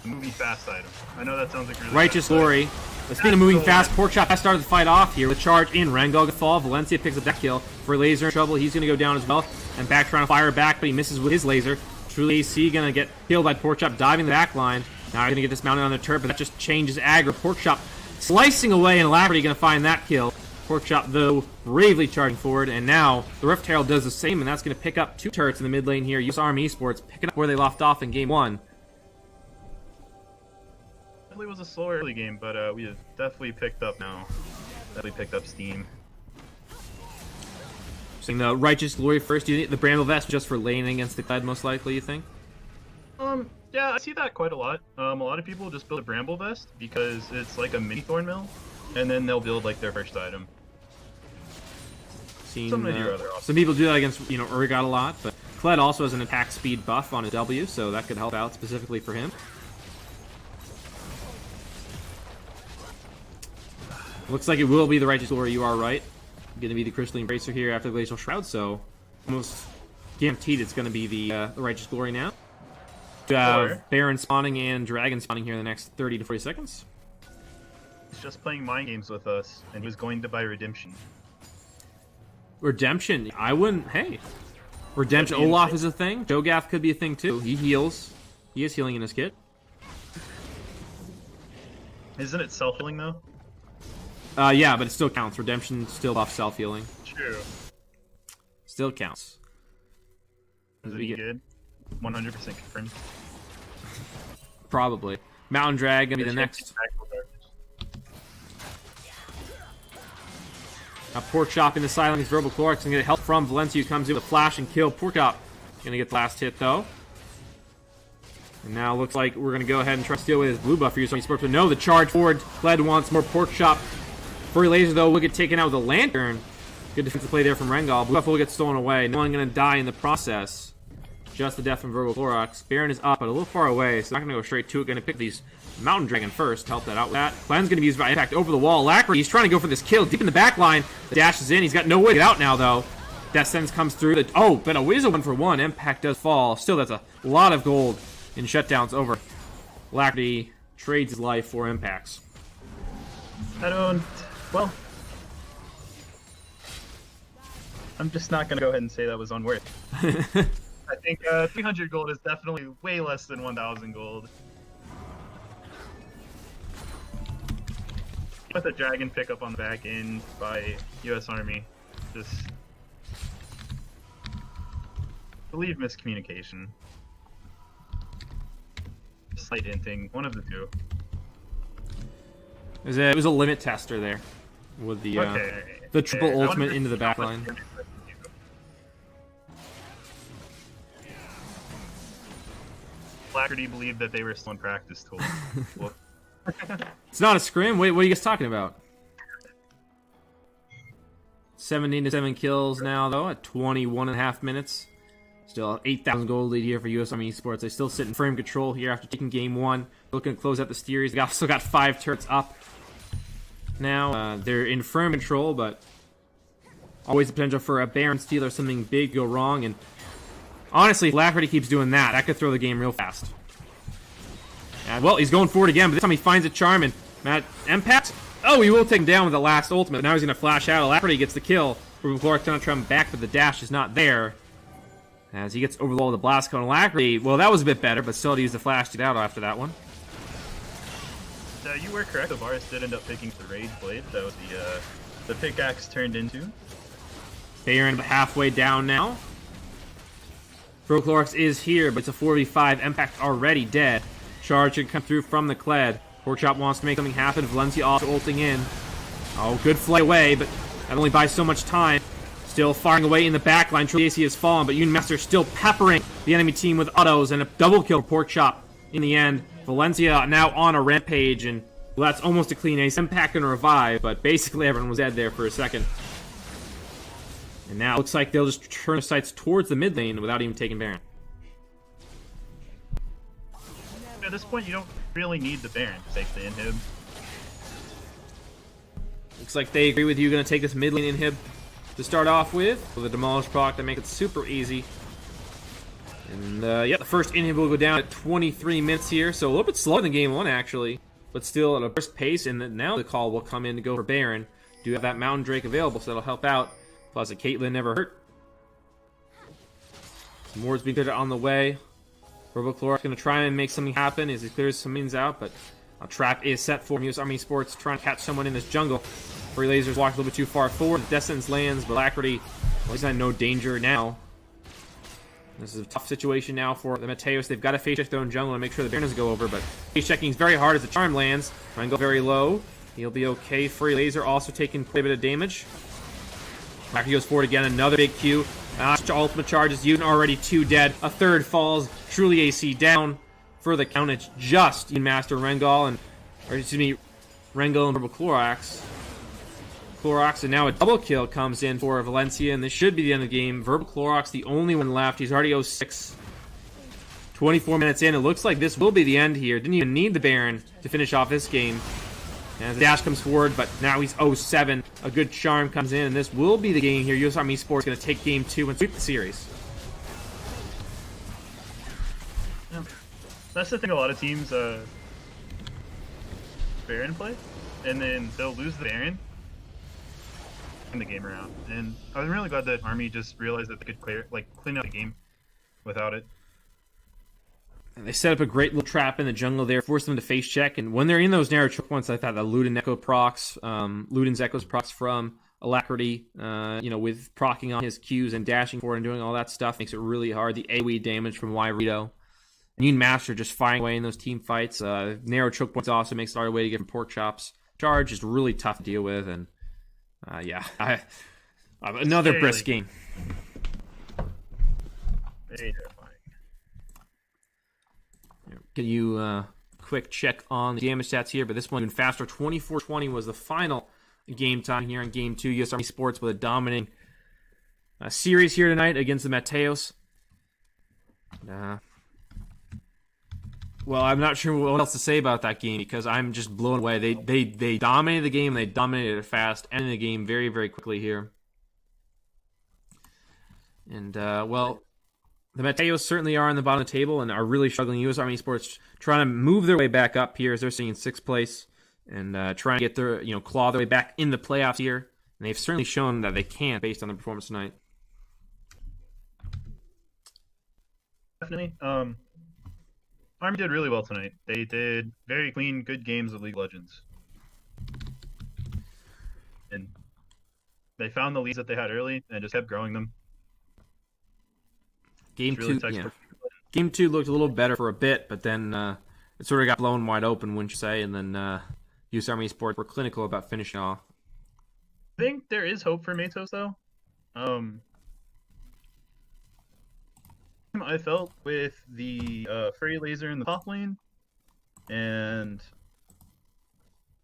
A moving fast item. I know that sounds like really Righteous Glory. Speaking of moving fast, Pork Chop has started the fight off here with charge in. Rangog fall. Valencia picks up that kill. For Laser in trouble, he's going to go down as well. And back trying to fire back, but he misses with his laser. Truly AC going to get killed by Pork Chop, diving the back line. Now he's going to get dismounted on the turret, but that just changes aggro. Pork Chop slicing away, and Alacrity going to find that kill. Pork Chop, though, bravely charging forward, and now the Rift Herald does the same, and that's going to pick up 2 turrets in the mid lane here. USArmy Esports picking up where they left off in Game 1. It was a slower early game, but we have definitely picked up now. Definitely picked up steam. Seeing the Righteous Glory first, do you think the Bramble Vest just for laning against the Kled, most likely, you think? Yeah, I see that quite a lot. A lot of people just build a Bramble Vest because it's like a mini Thorn Mill, and then they'll build like their first item. Seen, Some people do that against, Urgot a lot, but Kled also has an attack speed buff on his W, so that could help out specifically for him. Looks like it will be the Righteous Glory, you are right. Going to be the Crystalline Bracer here after the Glacial Shroud, so almost guaranteed it's going to be the Righteous Glory now. Baron spawning and Dragon spawning here in the next 30 to 40 seconds. He's just playing mind games with us, and he was going to buy Redemption. Redemption? I wouldn't... Hey. Redemption. Olaf is a thing. Jogath could be a thing, too. He heals. He is healing in his kit. Isn't it self-healing, though? Yeah, but it still counts. Redemption still off self-healing. True. Still counts. Is it good? 100% confirmed. Probably. Mountain Drag gonna be the next. Now Pork Chop into silence. Verbal Clorox gonna get help from Valencia, who comes in with a flash and kill. Pork Chop gonna get the last hit though. And now looks like we're gonna go ahead and try to steal with his blue buff for USArmy Sports. But no, the charge forward. Kled wants more Pork Chop. Furry Laser, though, will get taken out with a lantern. Good defensive play there from Rengal. Blue buff will get stolen away. No one going to die in the process. Just the death from Verbal Clorox. Baron is up, but a little far away, so not going to go straight to it. Going to pick these Mountain Dragon first. Help that out with that. Plan's going to be used by Impact over the wall. Alacrity, he's trying to go for this kill deep in the back line. The dash is in. He's got no way to get out now, though. Death Sentence comes through. Oh, but a Wiz 1-for-1. Impact does fall. Still, that's a lot of gold in shutdowns over. Alacrity trades his life for Impacts. Well, I'm just not going to go ahead and say that was unworthy. I think 300 gold is definitely way less than 1,000 gold. With a dragon pickup on the back end by USArmy, just believe miscommunication. Slight hinting, one of the two. It was a limit tester there with the triple ultimate into the backline. Blackberty believed that they were still in practice tool. Well, it's not a scrim. Wait, what are you guys talking about? 17-7 kills now, though, at 21.5 minutes. Still 8,000 gold lead here for USArmy Esports. They still sit in firm control here after taking game 1. Looking to close out the series. They also got 5 turrets up. Now, they're in firm control, but always the potential for a Baron steal or something big go wrong. And honestly, if Lafferty keeps doing that, that could throw the game real fast. Well, he's going for it again, but this time he finds a charm, and Matt Impact. Oh, he will take him down with the last ultimate. Now he's going to flash out. Lafferty gets the kill. Clark trying to try him back, but the dash is not there. As he gets over the wall with the blast cone. Lafferty, well, that was a bit better, but still had to use the flash to get out after that one. You were correct. The Varus did end up picking the Rage Blade. That was the pickaxe turned into. Baron halfway down now. Prochlorx is here, but it's a 4v5. Impact already dead. Charge should come through from the Kled. Porkchop wants to make something happen. Valencia also ulting in. Oh, good flight away, but that only buys so much time. Still firing away in the backline. Triple AC has fallen, but Unmaster still peppering the enemy team with autos and a double kill for Porkchop in the end. Valencia now on a rampage, and well, that's almost a clean ace. Impact and revive, but basically everyone was dead there for a second. And now it looks like they'll just turn their sights towards the mid lane without even taking Baron. At this point, you don't really need the Baron to take the inhib. Looks like they agree with you. Going to take this mid lane inhib to start off with a Demolish proc to make it super easy. And yeah, the first inhib will go down at 23 minutes here, so a little bit slower than game 1 actually, but still at a burst pace. And then now the call will come in to go for Baron. Do have that Mountain Drake available, so that'll help out. Plus a Caitlyn never hurt. Some ward's being cleared on the way. Robochlor's going to try and make something happen as he clears some minions out, but a trap is set for USArmy Sports trying to catch someone in this jungle. Free lasers walked a little bit too far forward. Descents lands, but Alacrity, well, he's in no danger now. This is a tough situation now for the Mateos. They've got to face check their own jungle and make sure the Baron doesn't go over, but face checking is very hard as the charm lands. Try and go very low. He'll be okay. Free laser also taking quite a bit of damage. Alacrity goes forward again. Another big Q. Ultimate charges. Yun already 2 dead. A third falls. Truly AC down for the count. It's just Master Rengal and, Rengal and Verbal Clorax. Clorox, and now a double kill comes in for Valencia, and this should be the end of the game. Verbal Clorox, the only one left. He's already 0-6. 24 minutes in. It looks like this will be the end here. Didn't even need the Baron to finish off this game. And the dash comes forward, but now he's 0-7. A good charm comes in, and this will be the game here. USArmy Esports going to take game 2 and sweep the series. Yeah. That's the thing, a lot of teams Baron play, and then they'll lose the Baron in the game around. And I was really glad that Army just realized that they could clean out the game without it. And they set up a great little trap in the jungle there, forced them to face check, and when they're in those narrow choke points, I thought that Luden's Echo's procs from Alacrity, with procking on his Qs and dashing forward and doing all that stuff makes it really hard. The AoE damage from Yrito. Union Master just firing away in those team fights. Narrow choke points also makes it a hard way to get from Porkchop's charge. Is really tough to deal with, and another brisk game. Very terrifying. Can you quick check on the damage stats here? But this one even faster. 24-20 was the final game time here in Game 2. USArmy Sports with a dominating series here tonight against the Mateos. Well, I'm not sure what else to say about that game because I'm just blown away. They dominated the game. They dominated it fast, ending the game very, very quickly here. And, the Mateos certainly are on the bottom of the table and are really struggling. USArmy Sports trying to move their way back up here as they're sitting in 6th place and trying to get their, claw their way back in the playoffs here. And they've certainly shown that they can based on their performance tonight. Definitely. Army did really well tonight. They did very clean, good games of League of Legends. And they found the leads that they had early and just kept growing them. Game It's really two, yeah. textbook. Game 2 looked a little better for a bit, but then it sort of got blown wide open, wouldn't you say? And then USArmy Sports were clinical about finishing off. I think there is hope for Mateos though. I felt with the furry laser in the top lane and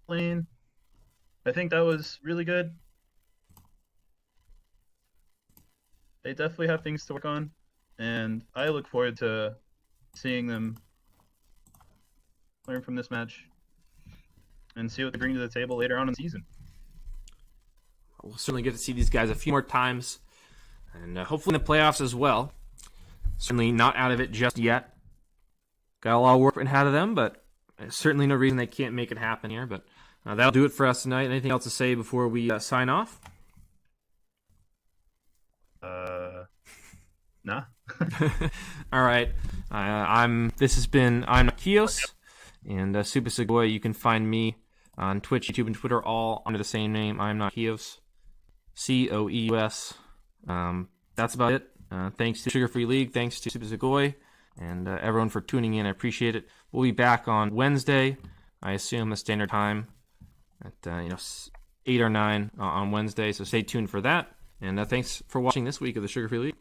lane, I think that was really good. They definitely have things to work on, and I look forward to seeing them learn from this match and see what they bring to the table later on in the season. We'll certainly get to see these guys a few more times, and hopefully in the playoffs as well. Certainly not out of it just yet. Got a lot of work ahead of them, but certainly no reason they can't make it happen here. But that'll do it for us tonight. Anything else to say before we sign off? Nah. All right. This has been IamNotCoeus and Supah Sugoi. You can find me on Twitch, YouTube, and Twitter, all under the same name. IamNotCoeus, COEUS. That's about it. Thanks to Sugar Free League. Thanks to Supah Sugoi and everyone for tuning in. I appreciate it. We'll be back on Wednesday, I assume the standard time at 8 or 9 on Wednesday. So stay tuned for that. And thanks for watching this week of the Sugar Free League.